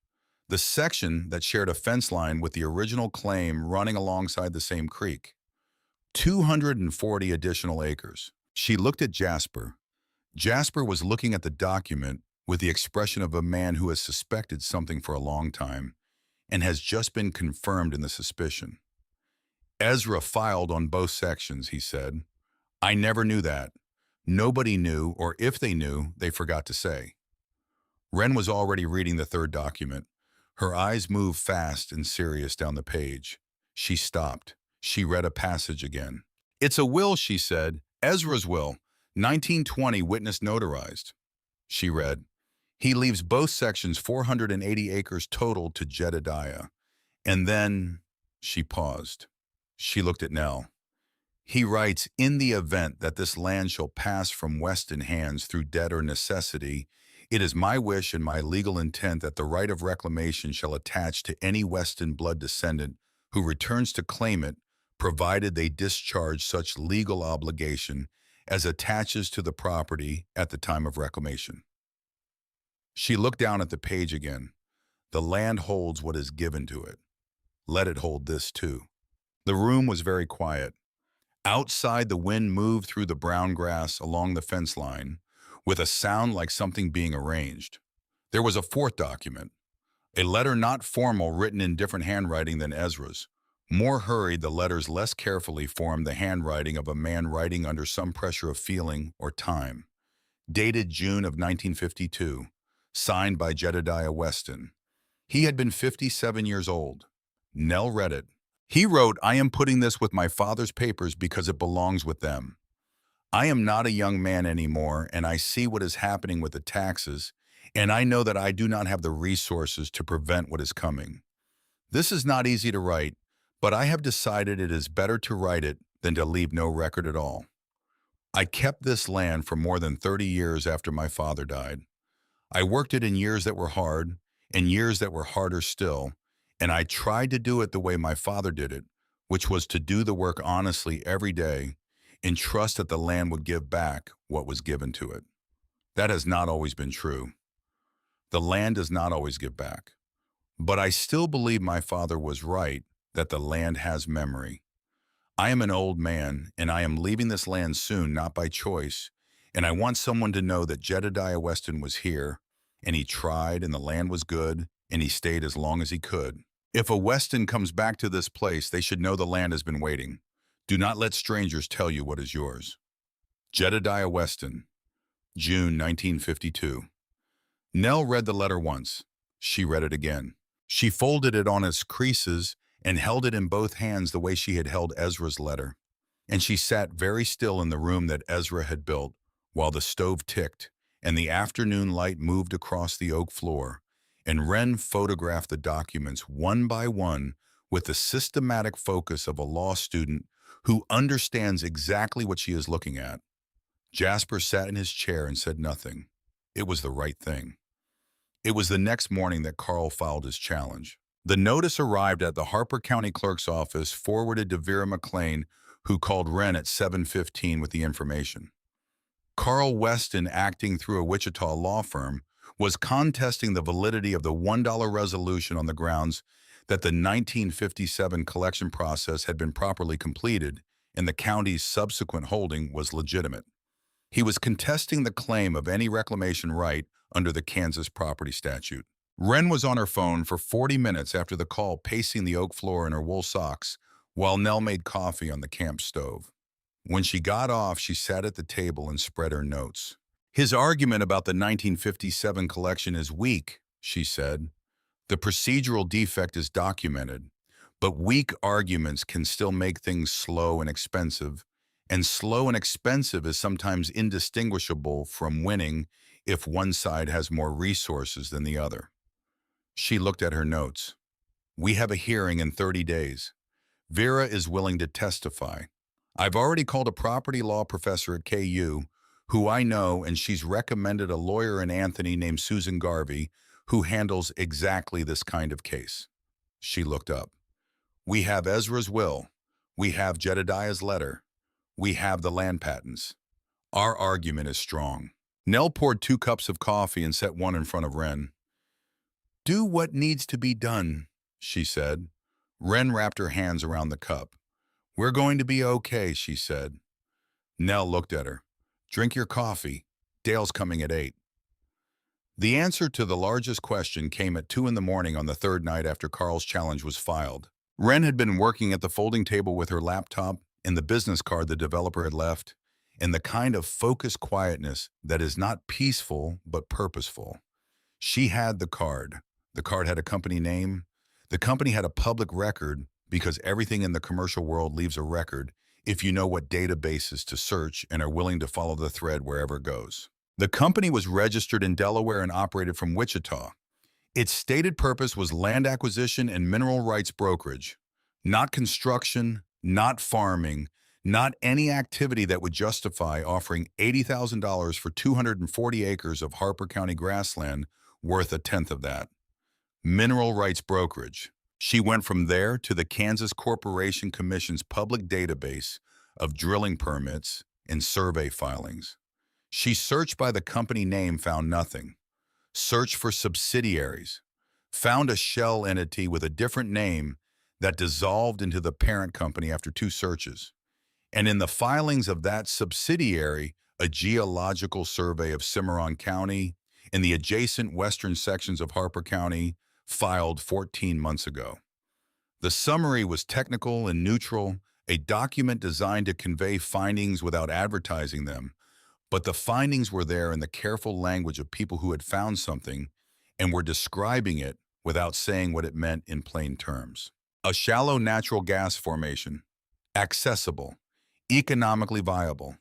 The section that shared a fence line with the original claim running alongside the same creek. 240 additional acres. She looked at Jasper. Jasper was looking at the document with the expression of a man who has suspected something for a long time and has just been confirmed in the suspicion. Ezra filed on both sections, he said. I never knew that. Nobody knew, or if they knew, they forgot to say. Wren was already reading the third document. Her eyes moved fast and serious down the page. She stopped. She read a passage again. It's a will, she said. Ezra's will. 1920, witness notarized. She read. He leaves both sections 480 acres total to Jedediah. And then she paused. She looked at Nell. He writes, in the event that this land shall pass from Weston hands through debt or necessity, It is my wish and my legal intent that the right of reclamation shall attach to any Weston blood descendant who returns to claim it, provided they discharge such legal obligation as attaches to the property at the time of reclamation. She looked down at the page again. The land holds what is given to it. Let it hold this too. The room was very quiet. Outside, the wind moved through the brown grass along the fence line with a sound like something being arranged. There was a fourth document, a letter not formal written in different handwriting than Ezra's. More hurried, the letters less carefully formed the handwriting of a man writing under some pressure of feeling or time. Dated June of 1952, signed by Jedediah Weston. He had been 57 years old. Nell read it. He wrote, "I am putting this with my father's papers because it belongs with them. I am not a young man anymore, and I see what is happening with the taxes, and I know that I do not have the resources to prevent what is coming. This is not easy to write, but I have decided it is better to write it than to leave no record at all. I kept this land for more than 30 years after my father died. I worked it in years that were hard, and years that were harder still, and I tried to do it the way my father did it, which was to do the work honestly every day and trust that the land would give back what was given to it. That has not always been true. The land does not always give back. But I still believe my father was right that the land has memory. I am an old man, and I am leaving this land soon, not by choice, and I want someone to know that Jedediah Weston was here, and he tried, and the land was good, and he stayed as long as he could. If a Weston comes back to this place, they should know the land has been waiting. Do not let strangers tell you what is yours." Jedediah Weston, June 1952. Nell read the letter once. She read it again. She folded it on its creases and held it in both hands the way she had held Ezra's letter. And she sat very still in the room that Ezra had built while the stove ticked and the afternoon light moved across the oak floor, and Wren photographed the documents one by one with the systematic focus of a law student who understands exactly what she is looking at. Jasper sat in his chair and said nothing. It was the right thing. It was the next morning that Carl filed his challenge. The notice arrived at the Harper County Clerk's office, forwarded to Vera McLean, who called Wren at 7:15 with the information. Carl Weston, acting through a Wichita law firm, was contesting the validity of the $1 resolution on the grounds that the 1957 collection process had been properly completed and the county's subsequent holding was legitimate. He was contesting the claim of any reclamation right under the Kansas property statute. Wren was on her phone for 40 minutes after the call, pacing the oak floor in her wool socks while Nell made coffee on the camp stove. When she got off, she sat at the table and spread her notes. "His argument about the 1957 collection is weak," she said. "The procedural defect is documented, but weak arguments can still make things slow and expensive is sometimes indistinguishable from winning if one side has more resources than the other." She looked at her notes. "We have a hearing in 30 days. Vera is willing to testify. I've already called a property law professor at KU who I know, and she's recommended a lawyer in Anthony named Susan Garvey who handles exactly this kind of case." She looked up. "We have Ezra's will. We have Jedediah's letter. We have the land patents. Our argument is strong." Nell poured 2 cups of coffee and set one in front of Wren. "Do what needs to be done," she said. Wren wrapped her hands around the cup. "We're going to be okay," she said. Nell looked at her. "Drink your coffee. Dale's coming at 8. The answer to the largest question came at 2 in the morning on the third night after Carl's challenge was filed. Wren had been working at the folding table with her laptop and the business card the developer had left, in the kind of focused quietness that is not peaceful but purposeful. She had the card. The card had a company name. The company had a public record, because everything in the commercial world leaves a record if you know what databases to search and are willing to follow the thread wherever it goes. The company was registered in Delaware and operated from Wichita. Its stated purpose was land acquisition and mineral rights brokerage, not construction, not farming, Not any activity that would justify offering $80,000 for 240 acres of Harper County grassland worth a tenth of that. Mineral rights brokerage. She went from there to the Kansas Corporation Commission's public database of drilling permits and survey filings. She searched by the company name, found nothing. Searched for subsidiaries. Found a shell entity with a different name that dissolved into the parent company after 2 searches. And in the filings of that subsidiary, a geological survey of Cimarron County and the adjacent western sections of Harper County filed 14 months ago. The summary was technical and neutral, a document designed to convey findings without advertising them, but the findings were there in the careful language of people who had found something and were describing it without saying what it meant in plain terms. A shallow natural gas formation, accessible, economically viable.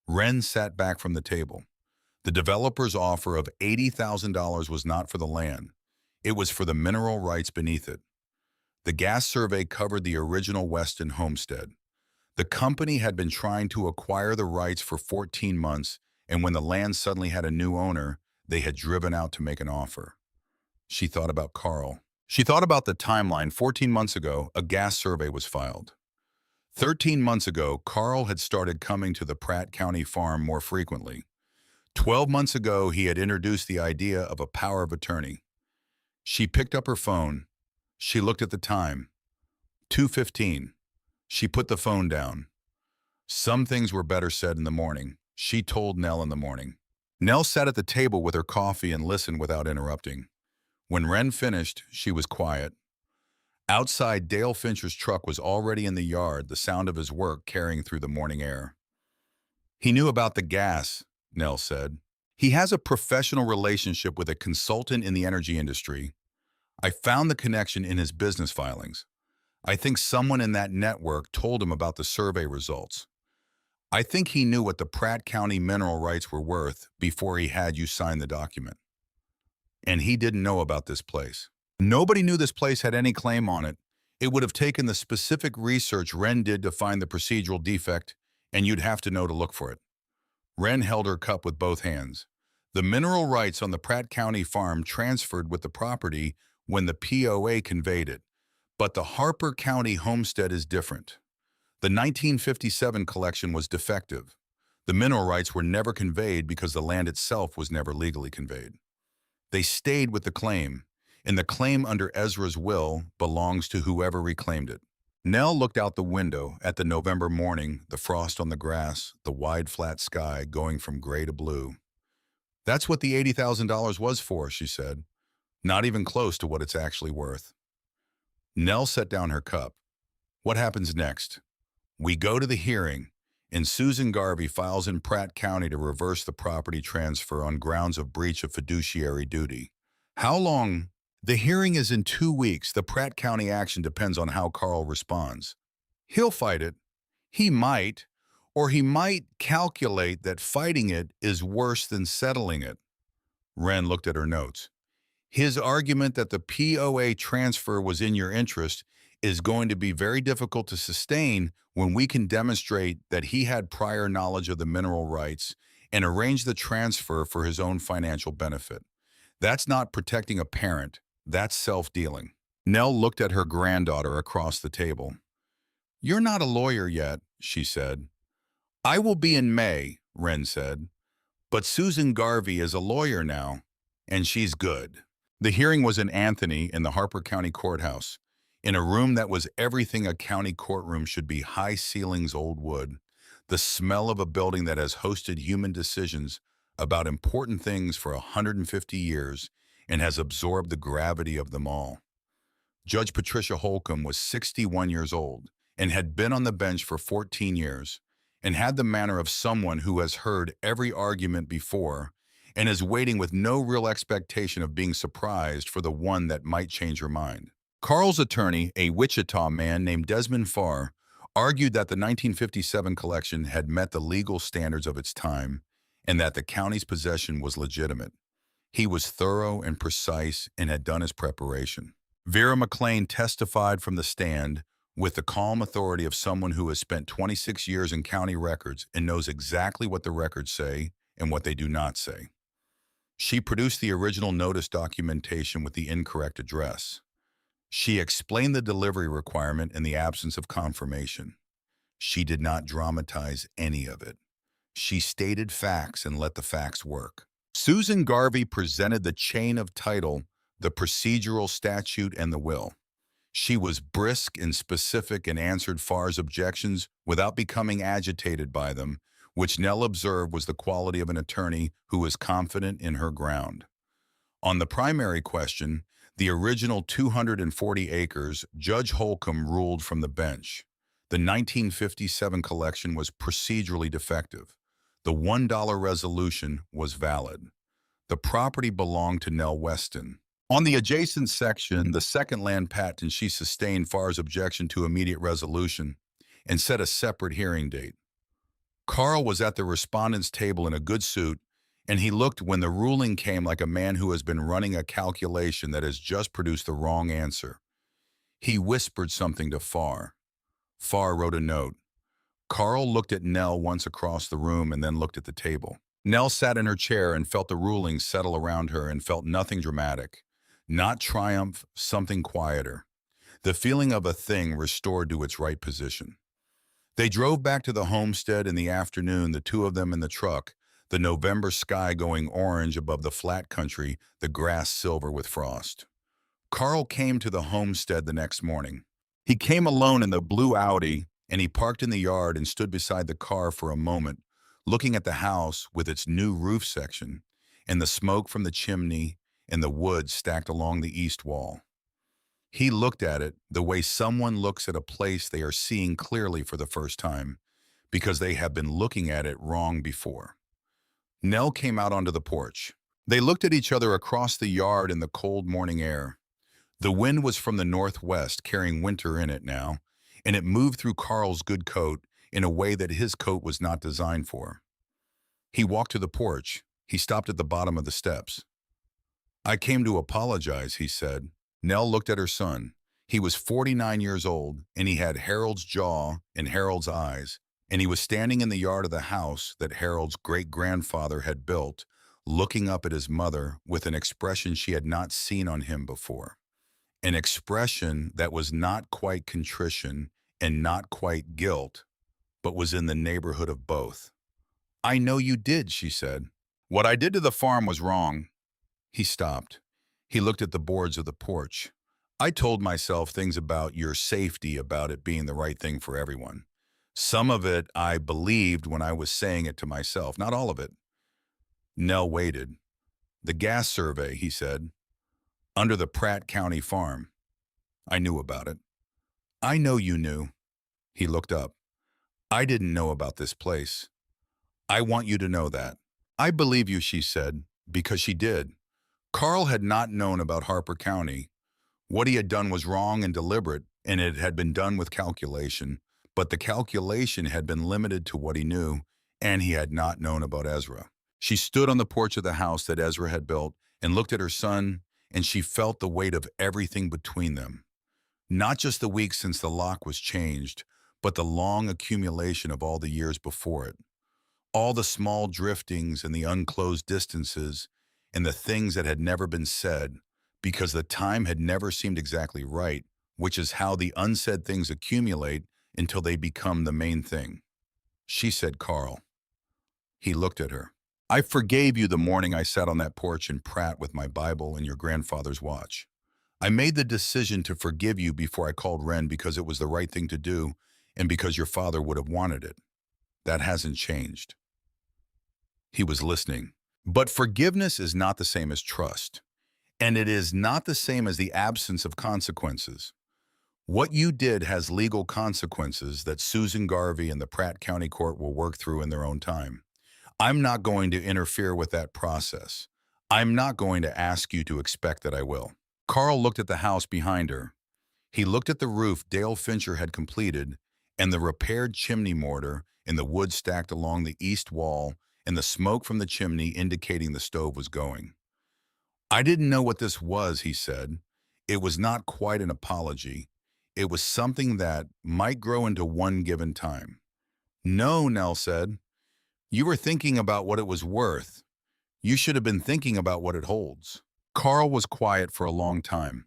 Wren sat back from the table. The developer's offer of $80,000 was not for the land. It was for the mineral rights beneath it. The gas survey covered the original Weston homestead. The company had been trying to acquire the rights for 14 months, and when the land suddenly had a new owner, they had driven out to make an offer. She thought about Carl. She thought about the timeline. 14 months ago, a gas survey was filed. 13 months ago, Carl had started coming to the Pratt County farm more frequently. 12 months ago, he had introduced the idea of a power of attorney. She picked up her phone. She looked at the time. 2:15. She put the phone down. Some things were better said in the morning. She told Nell in the morning. Nell sat at the table with her coffee and listened without interrupting. When Wren finished, she was quiet. Outside, Dale Fincher's truck was already in the yard, the sound of his work carrying through the morning air. He knew about the gas, Nell said. He has a professional relationship with a consultant in the energy industry. I found the connection in his business filings. I think someone in that network told him about the survey results. I think he knew what the Pratt County mineral rights were worth before he had you sign the document. And he didn't know about this place. Nobody knew this place had any claim on it. It would have taken the specific research Wren did to find the procedural defect, and you'd have to know to look for it. Wren held her cup with both hands. The mineral rights on the Pratt County farm transferred with the property when the POA conveyed it. But the Harper County homestead is different. The 1957 collection was defective. The mineral rights were never conveyed because the land itself was never legally conveyed. They stayed with the claim, and the claim under Ezra's will belongs to whoever reclaimed it. Nell looked out the window at the November morning, the frost on the grass, the wide flat sky going from gray to blue. That's what the $80,000 was for, she said. Not even close to what it's actually worth. Nell set down her cup. What happens next? We go to the hearing, and Susan Garvey files in Pratt County to reverse the property transfer on grounds of breach of fiduciary duty. How long? The hearing is in 2 weeks. The Pratt County action depends on how Carl responds. He'll fight it. He might, or he might calculate that fighting it is worse than settling it. Wren looked at her notes. His argument that the POA transfer was in your interest is going to be very difficult to sustain when we can demonstrate that he had prior knowledge of the mineral rights and arranged the transfer for his own financial benefit. That's not protecting a parent. That's self-dealing. Nell looked at her granddaughter across the table. You're not a lawyer yet, she said. I will be in May, Wren said. But Susan Garvey is a lawyer now, and she's good. The hearing was in Anthony in the Harper County Courthouse, in a room that was everything a county courtroom should be: high ceilings, old wood, the smell of a building that has hosted human decisions about important things for 150 years and has absorbed the gravity of them all. Judge Patricia Holcomb was 61 years old and had been on the bench for 14 years and had the manner of someone who has heard every argument before and is waiting with no real expectation of being surprised for the one that might change her mind. Carl's attorney, a Wichita man named Desmond Farr, argued that the 1957 collection had met the legal standards of its time and that the county's possession was legitimate. He was thorough and precise and had done his preparation. Vera McLean testified from the stand, with the calm authority of someone who has spent 26 years in county records and knows exactly what the records say and what they do not say. She produced the original notice documentation with the incorrect address. She explained the delivery requirement in the absence of confirmation. She did not dramatize any of it. She stated facts and let the facts work. Susan Garvey presented the chain of title, the procedural statute, and the will. She was brisk and specific and answered Farr's objections without becoming agitated by them, which Nell observed was the quality of an attorney who was confident in her ground. On the primary question, the original 240 acres, Judge Holcomb ruled from the bench. The 1957 collection was procedurally defective. The $1 resolution was valid. The property belonged to Nell Weston. On the adjacent section, the second land patent, she sustained Farr's objection to immediate resolution and set a separate hearing date. Carl was at the respondent's table in a good suit, and he looked when the ruling came like a man who has been running a calculation that has just produced the wrong answer. He whispered something to Farr. Farr wrote a note. Carl looked at Nell once across the room and then looked at the table. Nell sat in her chair and felt the ruling settle around her and felt nothing dramatic. Not triumph, something quieter. The feeling of a thing restored to its right position. They drove back to the homestead in the afternoon, the two of them in the truck, the November sky going orange above the flat country, the grass silver with frost. Carl came to the homestead the next morning. He came alone in the blue Audi, and he parked in the yard and stood beside the car for a moment, looking at the house with its new roof section, and the smoke from the chimney and the wood stacked along the east wall. He looked at it the way someone looks at a place they are seeing clearly for the first time, because they have been looking at it wrong before. Nell came out onto the porch. They looked at each other across the yard in the cold morning air. The wind was from the northwest, carrying winter in it now, and it moved through Carl's good coat in a way that his coat was not designed for. He walked to the porch. He stopped at the bottom of the steps. "I came to apologize," he said. Nell looked at her son. He was 49 years old, and he had Harold's jaw and Harold's eyes, and he was standing in the yard of the house that Harold's great-grandfather had built, looking up at his mother with an expression she had not seen on him before. An expression that was not quite contrition and not quite guilt, but was in the neighborhood of both. "I know you did," she said. "What I did to the farm was wrong." He stopped. He looked at the boards of the porch. "I told myself things about your safety, about it being the right thing for everyone. Some of it I believed when I was saying it to myself, not all of it." Nell waited. "The gas survey," he said, "under the Pratt County farm. I knew about it." "I know you knew." He looked up. "I didn't know about this place. I want you to know that." "I believe you," she said, because she did. Carl had not known about Harper County. What he had done was wrong and deliberate, and it had been done with calculation, but the calculation had been limited to what he knew, and he had not known about Ezra. She stood on the porch of the house that Ezra had built and looked at her son, and she felt the weight of everything between them. Not just the week since the lock was changed, but the long accumulation of all the years before it. All the small driftings and the unclosed distances and the things that had never been said, because the time had never seemed exactly right, which is how the unsaid things accumulate until they become the main thing. She said, "Carl." He looked at her. "I forgave you the morning I sat on that porch in Pratt with my Bible and your grandfather's watch. I made the decision to forgive you before I called Wren because it was the right thing to do and because your father would have wanted it. That hasn't changed." He was listening. "But forgiveness is not the same as trust, and it is not the same as the absence of consequences. What you did has legal consequences that Susan Garvey and the Pratt County Court will work through in their own time. I'm not going to interfere with that process. I'm not going to ask you to expect that I will." Carl looked at the house behind her. He looked at the roof Dale Fincher had completed, and the repaired chimney mortar and the wood stacked along the east wall and the smoke from the chimney indicating the stove was going. "I didn't know what this was," he said. "It was not quite an apology. It was something that might grow into one given time. No, Nell said. You were thinking about what it was worth. You should have been thinking about what it holds. Carl was quiet for a long time.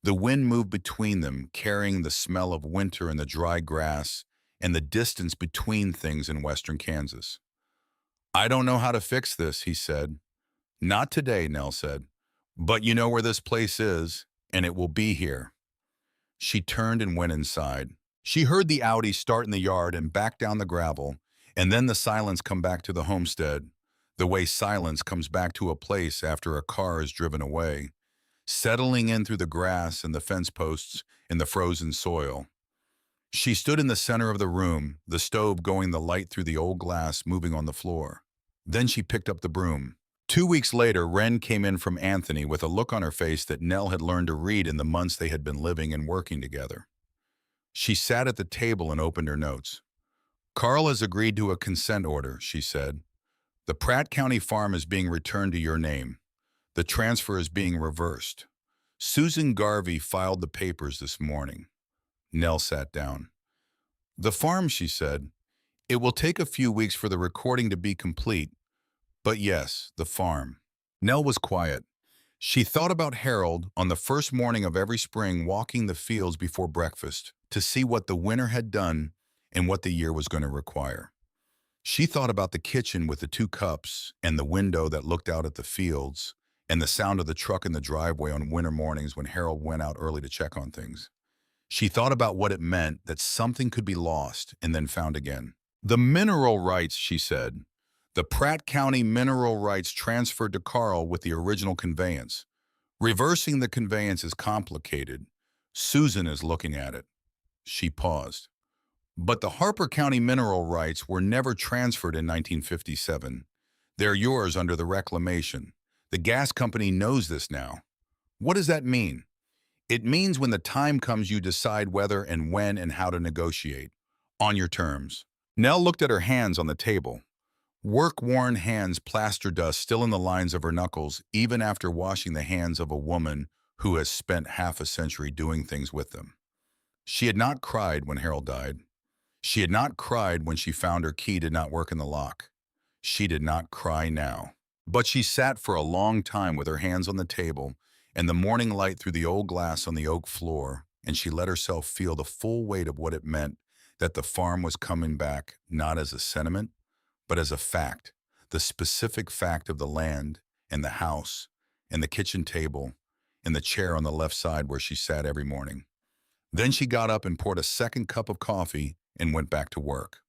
The wind moved between them, carrying the smell of winter and the dry grass and the distance between things in western Kansas. I don't know how to fix this, he said. Not today, Nell said. But you know where this place is, and it will be here. She turned and went inside. She heard the Audi start in the yard and back down the gravel, and then the silence come back to the homestead, the way silence comes back to a place after a car is driven away, settling in through the grass and the fence posts and the frozen soil. She stood in the center of the room, the stove going the light through the old glass moving on the floor. Then she picked up the broom. 2 weeks later, Wren came in from Anthony with a look on her face that Nell had learned to read in the months they had been living and working together. She sat at the table and opened her notes. Carl has agreed to a consent order, she said. The Pratt County farm is being returned to your name. The transfer is being reversed. Susan Garvey filed the papers this morning. Nell sat down. The farm, she said. It will take a few weeks for the recording to be complete, but yes, the farm. Nell was quiet. She thought about Harold on the first morning of every spring walking the fields before breakfast to see what the winter had done and what the year was going to require. She thought about the kitchen with the 2 cups and the window that looked out at the fields and the sound of the truck in the driveway on winter mornings when Harold went out early to check on things. She thought about what it meant that something could be lost and then found again. The mineral rights, she said. The Pratt County mineral rights transferred to Carl with the original conveyance. Reversing the conveyance is complicated. Susan is looking at it. She paused. But the Harper County mineral rights were never transferred in 1957. They're yours under the reclamation. The gas company knows this now. What does that mean? It means when the time comes you decide whether and when and how to negotiate. On your terms. Nell looked at her hands on the table. Work-worn hands, plaster dust still in the lines of her knuckles, even after washing the hands of a woman who has spent half a century doing things with them. She had not cried when Harold died. She had not cried when she found her key did not work in the lock. She did not cry now. But she sat for a long time with her hands on the table and the morning light through the old glass on the oak floor, and she let herself feel the full weight of what it meant that the farm was coming back, not as a sentiment, but as a fact, the specific fact of the land and the house and the kitchen table and the chair on the left side where she sat every morning. Then she got up and poured a second cup of coffee and went back to work.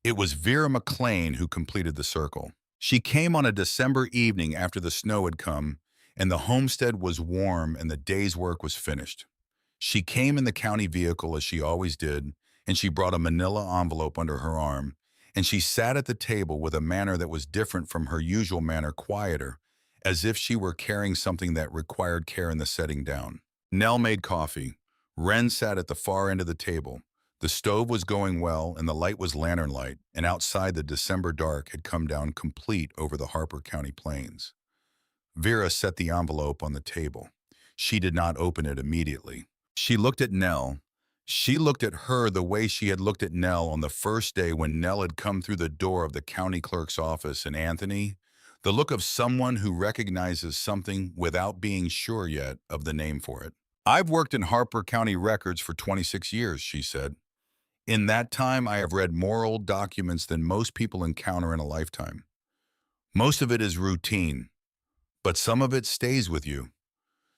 It was Vera McLean who completed the circle. She came on a December evening after the snow had come and the homestead was warm and the day's work was finished. She came in the county vehicle as she always did, and she brought a manila envelope under her arm, and she sat at the table with a manner that was different from her usual manner, quieter, as if she were carrying something that required care in the setting down. Nell made coffee. Wren sat at the far end of the table. The stove was going well, and the light was lantern light, and outside the December dark had come down complete over the Harper County plains. Vera set the envelope on the table. She did not open it immediately. She looked at Nell. She looked at her the way she had looked at Nell on the first day when Nell had come through the door of the county clerk's office, and Anthony, the look of someone who recognizes something without being sure yet of the name for it. I've worked in Harper County records for 26 years, she said. In that time, I have read more old documents than most people encounter in a lifetime. Most of it is routine, but some of it stays with you.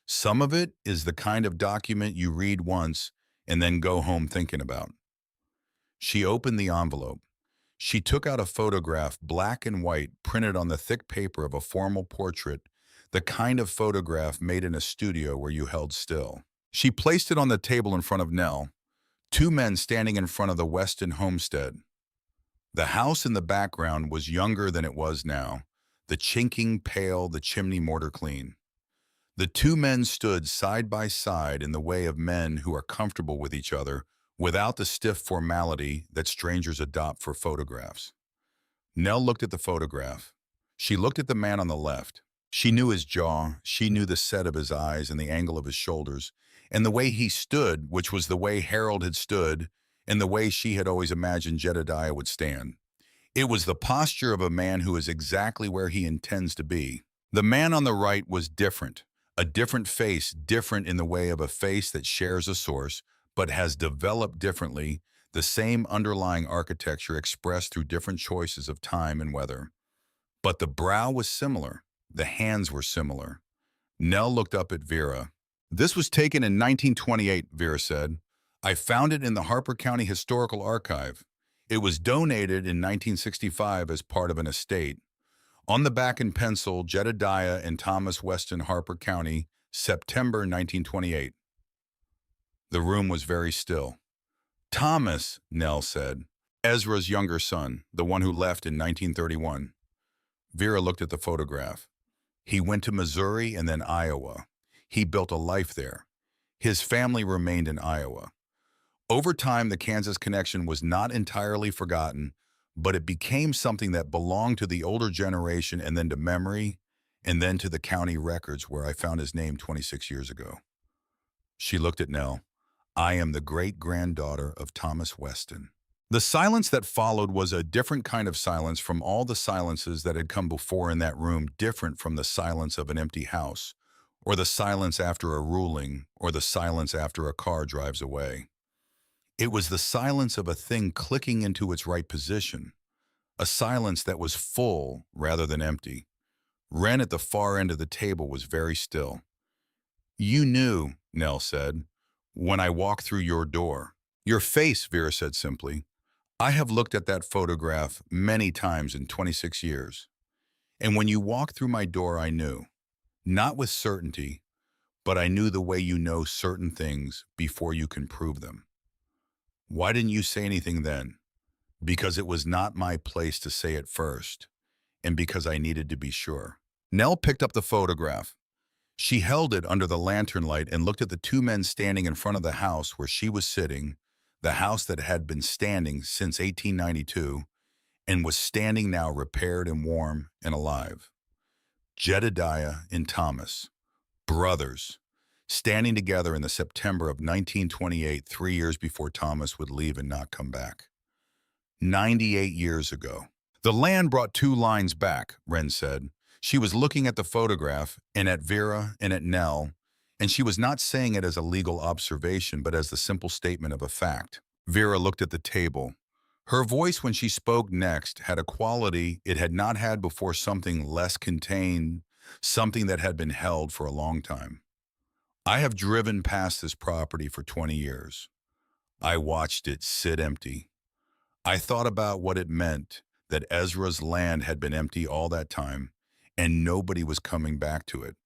Some of it is the kind of document you read once and then go home thinking about. She opened the envelope. She took out a photograph, black and white, printed on the thick paper of a formal portrait, the kind of photograph made in a studio where you held still. She placed it on the table in front of Nell. 2 men standing in front of the Weston homestead. The house in the background was younger than it was now, the chinking pale, the chimney mortar clean. The 2 men stood side by side in the way of men who are comfortable with each other without the stiff formality that strangers adopt for photographs. Nell looked at the photograph. She looked at the man on the left. She knew his jaw, she knew the set of his eyes and the angle of his shoulders, and the way he stood, which was the way Harold had stood, and the way she had always imagined Jedediah would stand. It was the posture of a man who is exactly where he intends to be. The man on the right was different, a different face, different in the way of a face that shares a source, but has developed differently, the same underlying architecture expressed through different choices of time and weather. But the brow was similar, the hands were similar. Nell looked up at Vera. "This was taken in 1928, Vera said. "I found it in the Harper County Historical Archive. It was donated in 1965 as part of an estate. On the back in pencil, Jedediah and Thomas Weston, Harper County, September 1928. The room was very still. "Thomas," Nell said. "Ezra's younger son, the one who left in 1931. Vera looked at the photograph. "He went to Missouri and then Iowa. He built a life there. His family remained in Iowa. Over time, the Kansas connection was not entirely forgotten, but it became something that belonged to the older generation and then to memory, and then to the county records where I found his name 26 years ago." She looked at Nell. "I am the great-granddaughter of Thomas Weston." The silence that followed was a different kind of silence from all the silences that had come before in that room, different from the silence of an empty house, or the silence after a ruling, or the silence after a car drives away. It was the silence of a thing clicking into its right position, a silence that was full rather than empty. Wren at the far end of the table was very still. "You knew," Nell said, "when I walked through your door." "Your face," Vera said simply. "I have looked at that photograph many times in 26 years. And when you walked through my door, I knew. Not with certainty, but I knew the way you know certain things before you can prove them. Why didn't you say anything then? Because it was not my place to say it first, and because I needed to be sure." Nell picked up the photograph. She held it under the lantern light and looked at the two men standing in front of the house where she was sitting, the house that had been standing since 1892 and was standing now repaired and warm and alive. Jedediah and Thomas, brothers, standing together in the September of 1928, 3 years before Thomas would leave and not come back. 98 years ago. "The land brought two lines back," Wren said. She was looking at the photograph and at Vera and at Nell, and she was not saying it as a legal observation, but as the simple statement of a fact. Vera looked at the table. Her voice, when she spoke next, had a quality it had not had before, something less contained, something that had been held for a long time. "I have driven past this property for 20 years. I watched it sit empty. I thought about what it meant that Ezra's land had been empty all that time, and nobody was coming back to it.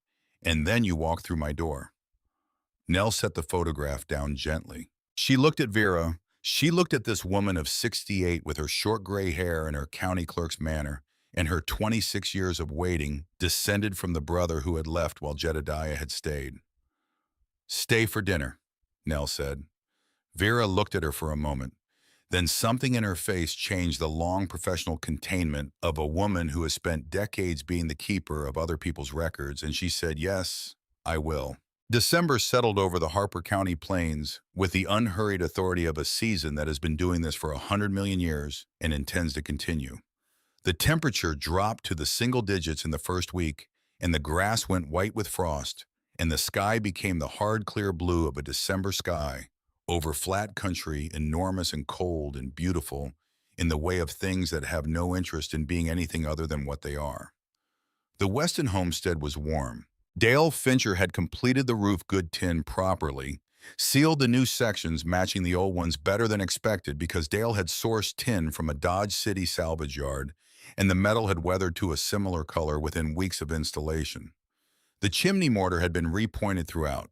And then you walked through my door." Nell set the photograph down gently. She looked at Vera. She looked at this woman of 68 with her short gray hair and her county clerk's manner, and her 26 years of waiting descended from the brother who had left while Jedediah had stayed. "Stay for dinner," Nell said. Vera looked at her for a moment. Then something in her face changed the long professional containment of a woman who has spent decades being the keeper of other people's records, and she said, "Yes, I will." December settled over the Harper County plains with the unhurried authority of a season that has been doing this for 100 million years and intends to continue. The temperature dropped to the single digits in the first week, and the grass went white with frost, and the sky became the hard, clear blue of a December sky over flat country, enormous and cold and beautiful in the way of things that have no interest in being anything other than what they are. The Weston homestead was warm. Dale Fincher had completed the roof good tin properly, sealed the new sections matching the old ones better than expected because Dale had sourced tin from a Dodge City salvage yard, and the metal had weathered to a similar color within weeks of installation. The chimney mortar had been repointed throughout.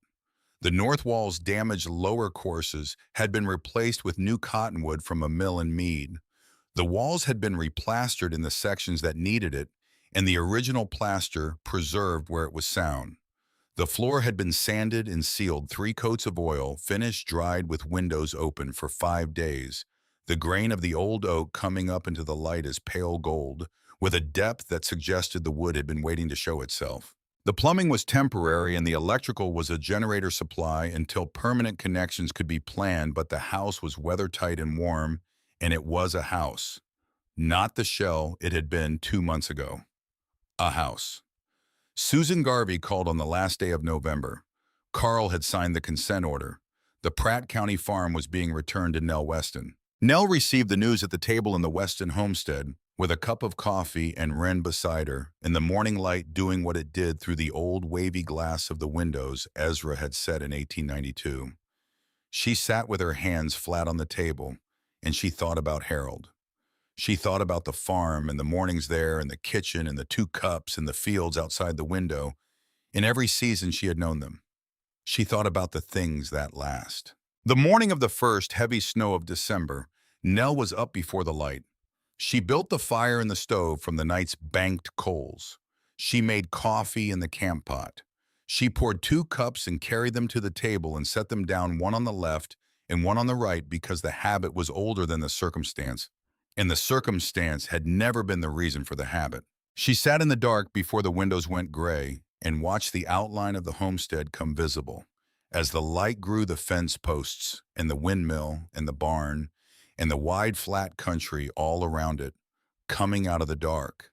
The north wall's damaged lower courses had been replaced with new cottonwood from a mill in Meade. The walls had been replastered in the sections that needed it, and the original plaster preserved where it was sound. The floor had been sanded and sealed, 3 coats of oil, finished, dried with windows open for 5 days, the grain of the old oak coming up into the light as pale gold, with a depth that suggested the wood had been waiting to show itself. The plumbing was temporary and the electrical was a generator supply until permanent connections could be planned, but the house was weather-tight and warm, and it was a house, not the shell it had been 2 months ago. A house. Susan Garvey called on the last day of November. Carl had signed the consent order. The Pratt County farm was being returned to Nell Weston. Nell received the news at the table in the Weston homestead, with a cup of coffee and Wren beside her, in the morning light doing what it did through the old wavy glass of the windows Ezra had set in 1892. She sat with her hands flat on the table, and she thought about Harold. She thought about the farm and the mornings there and the kitchen and the two cups and the fields outside the window. In every season she had known them. She thought about the things that last. The morning of the first heavy snow of December, Nell was up before the light. She built the fire in the stove from the night's banked coals. She made coffee in the camp pot. She poured 2 cups and carried them to the table and set them down, one on the left and one on the right, because the habit was older than the circumstance, and the circumstance had never been the reason for the habit. She sat in the dark before the windows went gray and watched the outline of the homestead come visible. As the light grew, the fence posts and the windmill and the barn and the wide flat country all around it, coming out of the dark,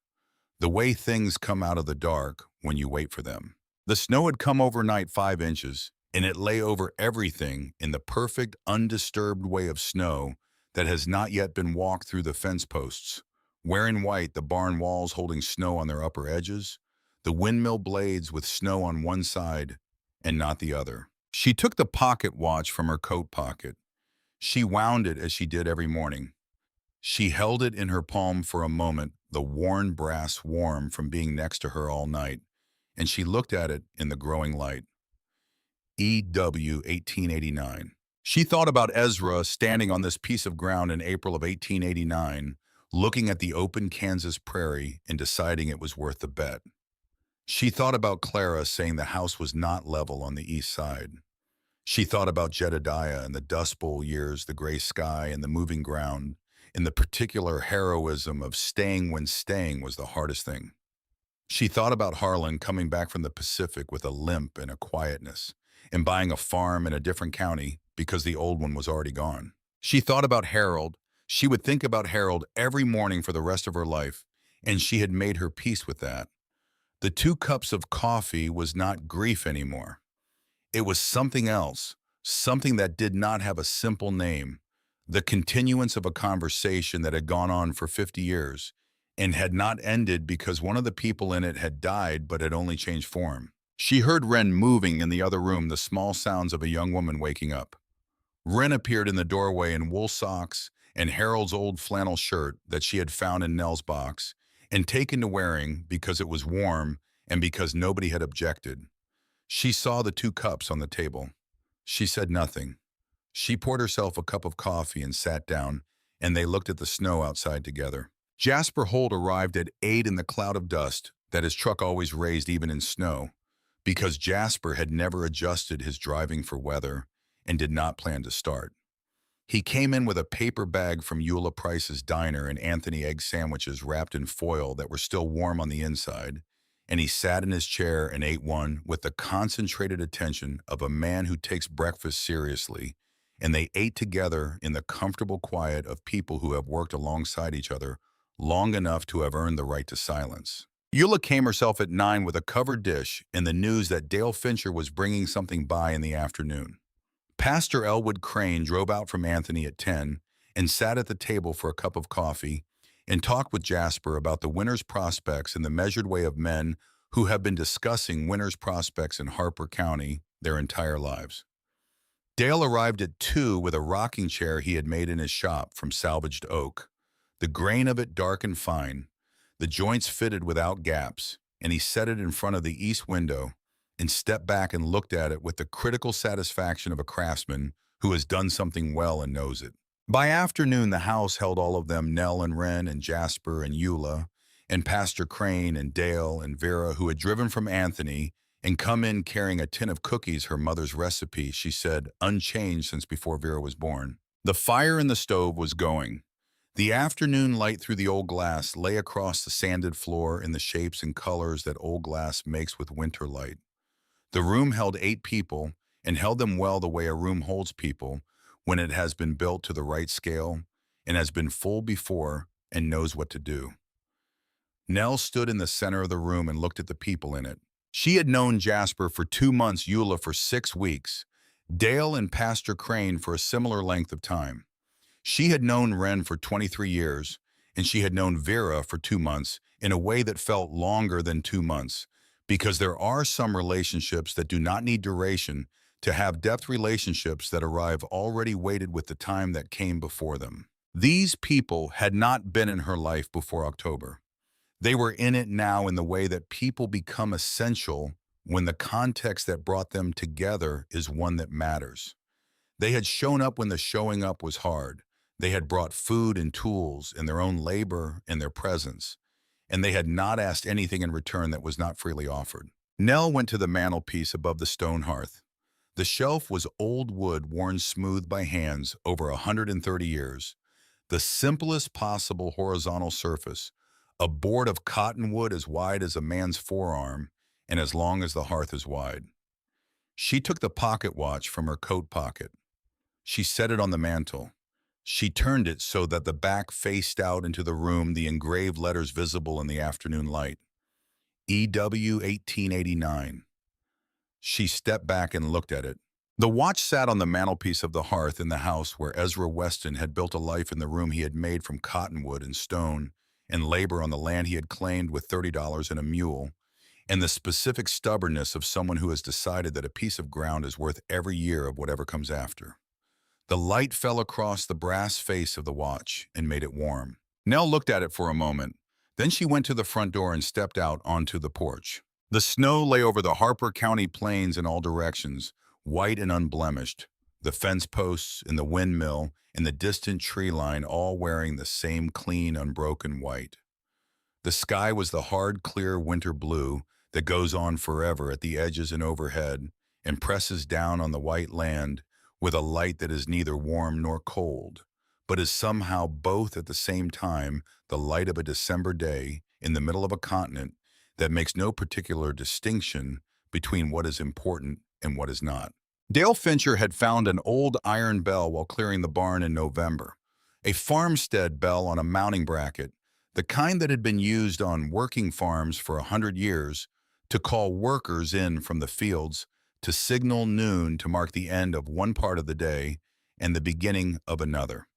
the way things come out of the dark when you wait for them. The snow had come overnight 5 inches, and it lay over everything in the perfect, undisturbed way of snow that has not yet been walked through the fence posts, wearing white, the barn walls holding snow on their upper edges, the windmill blades with snow on one side and not the other. She took the pocket watch from her coat pocket. She wound it as she did every morning. She held it in her palm for a moment, the worn brass warm from being next to her all night, and she looked at it in the growing light. E.W. 1889. She thought about Ezra standing on this piece of ground in April of 1889, looking at the open Kansas prairie and deciding it was worth the bet. She thought about Clara saying the house was not level on the east side. She thought about Jedediah and the Dust Bowl years, the gray sky and the moving ground, and the particular heroism of staying when staying was the hardest thing. She thought about Harlan coming back from the Pacific with a limp and a quietness, and buying a farm in a different county because the old one was already gone. She thought about Harold. She would think about Harold every morning for the rest of her life, and she had made her peace with that. The 2 cups of coffee was not grief anymore. It was something else, something that did not have a simple name, the continuance of a conversation that had gone on for 50 years and had not ended because one of the people in it had died but had only changed form. She heard Wren moving in the other room, the small sounds of a young woman waking up. Wren appeared in the doorway in wool socks and Harold's old flannel shirt that she had found in Nell's box and taken to wearing because it was warm and because nobody had objected. She saw the 2 cups on the table. She said nothing. She poured herself a cup of coffee and sat down, and they looked at the snow outside together. Jasper Holt arrived at 8 in the cloud of dust that his truck always raised even in snow, because Jasper had never adjusted his driving for weather and did not plan to start. He came in with a paper bag from Eula Price's diner and Anthony egg sandwiches wrapped in foil that were still warm on the inside, and he sat in his chair and ate one with the concentrated attention of a man who takes breakfast seriously, and they ate together in the comfortable quiet of people who have worked alongside each other long enough to have earned the right to silence. Eula came herself at 9 with a covered dish and the news that Dale Fincher was bringing something by in the afternoon. Pastor Elwood Crane drove out from Anthony at 10 and sat at the table for a cup of coffee and talked with Jasper about the winter's prospects in the measured way of men who have been discussing winter's prospects in Harper County their entire lives. Dale arrived at 2 with a rocking chair he had made in his shop from salvaged oak, the grain of it dark and fine, the joints fitted without gaps, and he set it in front of the east window and stepped back and looked at it with the critical satisfaction of a craftsman who has done something well and knows it. By afternoon, the house held all of them, Nell and Wren and Jasper and Eula, and Pastor Crane and Dale and Vera, who had driven from Anthony and come in carrying a tin of cookies, her mother's recipe, she said, unchanged since before Vera was born. The fire in the stove was going. The afternoon light through the old glass lay across the sanded floor in the shapes and colors that old glass makes with winter light. The room held 8 people and held them well the way a room holds people when it has been built to the right scale and has been full before and knows what to do. Nell stood in the center of the room and looked at the people in it. She had known Jasper for 2 months, Eula for 6 weeks, Dale and Pastor Crane for a similar length of time. She had known Ren for 23 years, and she had known Vera for 2 months in a way that felt longer than 2 months, because there are some relationships that do not need duration to have depth, relationships that arrive already weighted with the time that came before them. These people had not been in her life before October. They were in it now in the way that people become essential when the context that brought them together is one that matters. They had shown up when the showing up was hard. They had brought food and tools and their own labor and their presence, and they had not asked anything in return that was not freely offered. Nell went to the mantelpiece above the stone hearth. The shelf was old wood worn smooth by hands over 130 years, the simplest possible horizontal surface, a board of cottonwood as wide as a man's forearm and as long as the hearth is wide. She took the pocket watch from her coat pocket. She set it on the mantel. She turned it so that the back faced out into the room, the engraved letters visible in the afternoon light. EW 1889. She stepped back and looked at it. The watch sat on the mantelpiece of the hearth in the house where Ezra Weston had built a life, in the room he had made from cottonwood and stone and labor on the land he had claimed with $30 and a mule, and the specific stubbornness of someone who has decided that a piece of ground is worth every year of whatever comes after. The light fell across the brass face of the watch and made it warm. Nell looked at it for a moment. Then she went to the front door and stepped out onto the porch. The snow lay over the Harper County plains in all directions, white and unblemished, the fence posts and the windmill and the distant tree line all wearing the same clean, unbroken white. The sky was the hard, clear winter blue that goes on forever at the edges and overhead and presses down on the white land with a light that is neither warm nor cold, but is somehow both at the same time, the light of a December day in the middle of a continent that makes no particular distinction between what is important and what is not. Dale Fincher had found an old iron bell while clearing the barn in November, a farmstead bell on a mounting bracket, the kind that had been used on working farms for 100 years to call workers in from the fields to signal noon to mark the end of one part of the day and the beginning of another.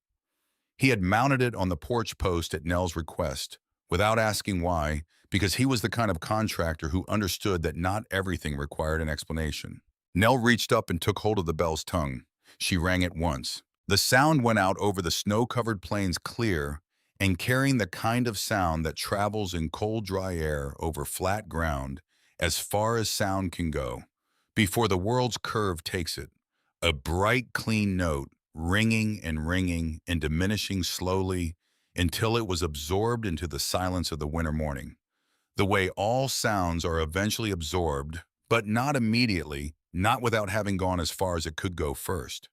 He had mounted it on the porch post at Nell's request, without asking why, because he was the kind of contractor who understood that not everything required an explanation. Nell reached up and took hold of the bell's tongue. She rang it once. The sound went out over the snow-covered plains clear and carrying the kind of sound that travels in cold, dry air over flat ground as far as sound can go, before the world's curve takes it. A bright, clean note, ringing and diminishing slowly until it was absorbed into the silence of the winter morning. The way all sounds are eventually absorbed, but not immediately, not without having gone as far as it could go first.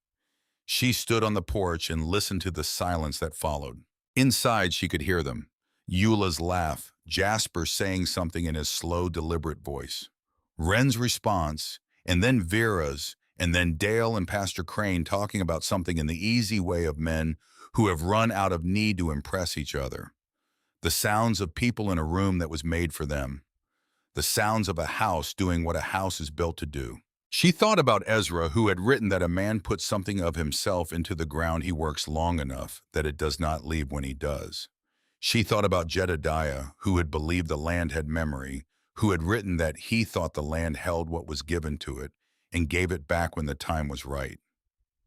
She stood on the porch and listened to the silence that followed. Inside, she could hear them. Eula's laugh, Jasper saying something in his slow, deliberate voice, Wren's response, and then Vera's, and then Dale and Pastor Crane talking about something in the easy way of men who have run out of need to impress each other. The sounds of people in a room that was made for them. The sounds of a house doing what a house is built to do. She thought about Ezra, who had written that a man puts something of himself into the ground he works long enough that it does not leave when he does. She thought about Jedediah, who had believed the land had memory, who had written that he thought the land held what was given to it and gave it back when the time was right.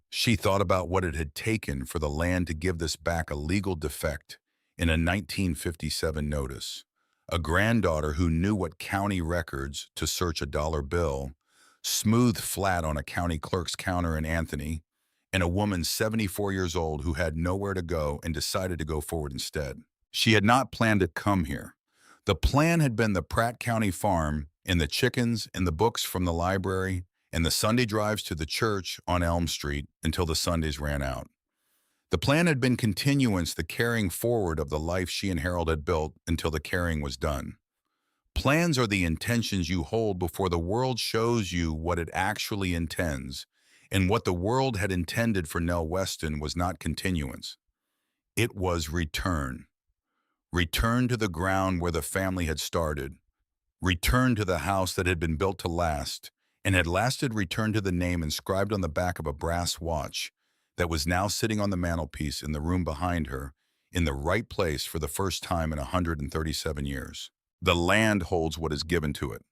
She thought about what it had taken for the land to give this back, a legal defect in a 1957 notice. A granddaughter who knew what county records to search a dollar bill, smoothed flat on a county clerk's counter in Anthony, and a woman 74 years old who had nowhere to go and decided to go forward instead. She had not planned to come here. The plan had been the Pratt County farm and the chickens and the books from the library and the Sunday drives to the church on Elm Street until the Sundays ran out. The plan had been continuance, the carrying forward of the life she and Harold had built until the carrying was done. Plans are the intentions you hold before the world shows you what it actually intends, and what the world had intended for Nell Weston was not continuance. It was return. Return to the ground where the family had started. Return to the house that had been built to last, and had lasted. Return to the name inscribed on the back of a brass watch that was now sitting on the mantelpiece in the room behind her, in the right place for the first time in 137 years. The land holds what is given to it.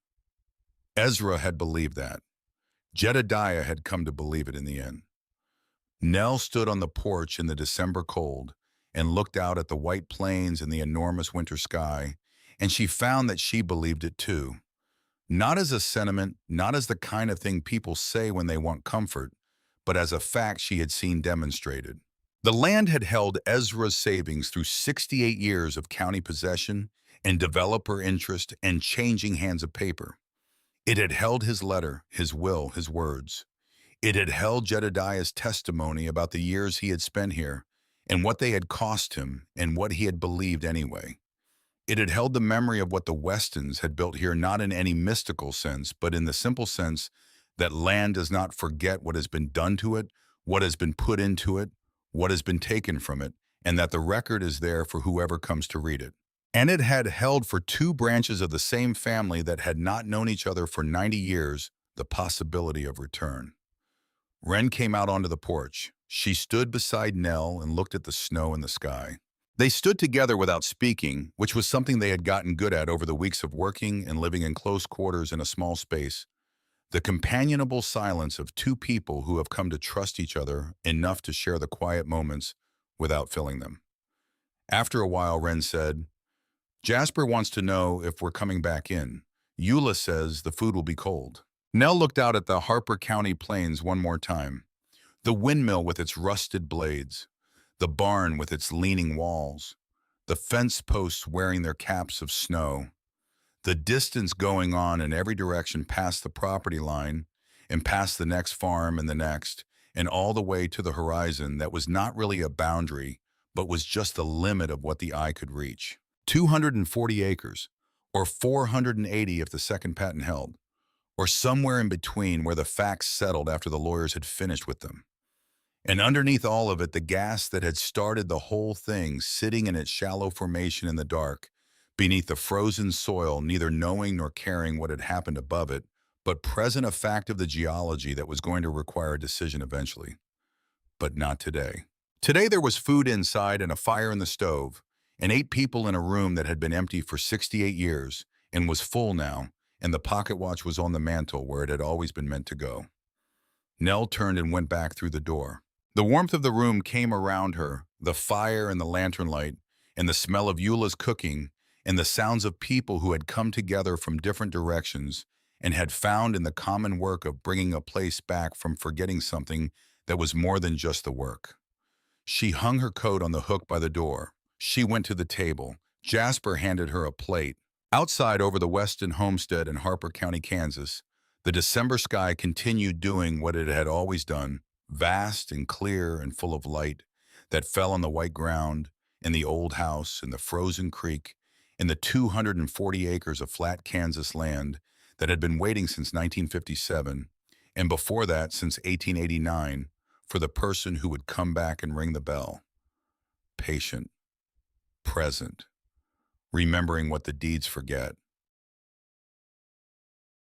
Ezra had believed that. Jedediah had come to believe it in the end. Nell stood on the porch in the December cold and looked out at the white plains and the enormous winter sky, and she found that she believed it too. Not as a sentiment, not as the kind of thing people say when they want comfort, but as a fact she had seen demonstrated. The land had held Ezra's savings through 68 years of county possession and developer interest and changing hands of paper. It had held his letter, his will, his words. It had held Jedediah's testimony about the years he had spent here and what they had cost him and what he had believed anyway. It had held the memory of what the Westons had built here, not in any mystical sense, but in the simple sense that land does not forget what has been done to it, what has been put into it, what has been taken from it, and that the record is there for whoever comes to read it. And it had held for two branches of the same family that had not known each other for 90 years the possibility of return. Wren came out onto the porch. She stood beside Nell and looked at the snow in the sky. They stood together without speaking, which was something they had gotten good at over the weeks of working and living in close quarters in a small space. The companionable silence of two people who have come to trust each other enough to share the quiet moments without filling them. After a while, Wren said, "Jasper wants to know if we're coming back in. Eula says the food will be cold." Nell looked out at the Harper County plains one more time. The windmill with its rusted blades, the barn with its leaning walls, the fence posts wearing their caps of snow, the distance going on in every direction past the property line and past the next farm and the next, and all the way to the horizon that was not really a boundary, but was just the limit of what the eye could reach. 240 acres, or 480 if the second patent held, or somewhere in between where the facts settled after the lawyers had finished with them. And underneath all of it, the gas that had started the whole thing sitting in its shallow formation in the dark, beneath the frozen soil, neither knowing nor caring what had happened above it, but present a fact of the geology that was going to require a decision eventually. But not today. Today there was food inside and a fire in the stove, and 8 people in a room that had been empty for 68 years and was full now, and the pocket watch was on the mantel where it had always been meant to go. Nell turned and went back through the door. The warmth of the room came around her, the fire and the lantern light, and the smell of Eula's cooking, and the sounds of people who had come together from different directions and had found in the common work of bringing a place back from forgetting something that was more than just the work. She hung her coat on the hook by the door. She went to the table. Jasper handed her a plate. Outside over the Weston homestead in Harper County, Kansas, the December sky continued doing what it had always done, vast and clear and full of light that fell on the white ground, in the old house, in the frozen creek, in the 240 acres of flat Kansas land that had been waiting since 1957, and before that since 1889, for the person who would come back and ring the bell. Patient, present, remembering what the deeds forget.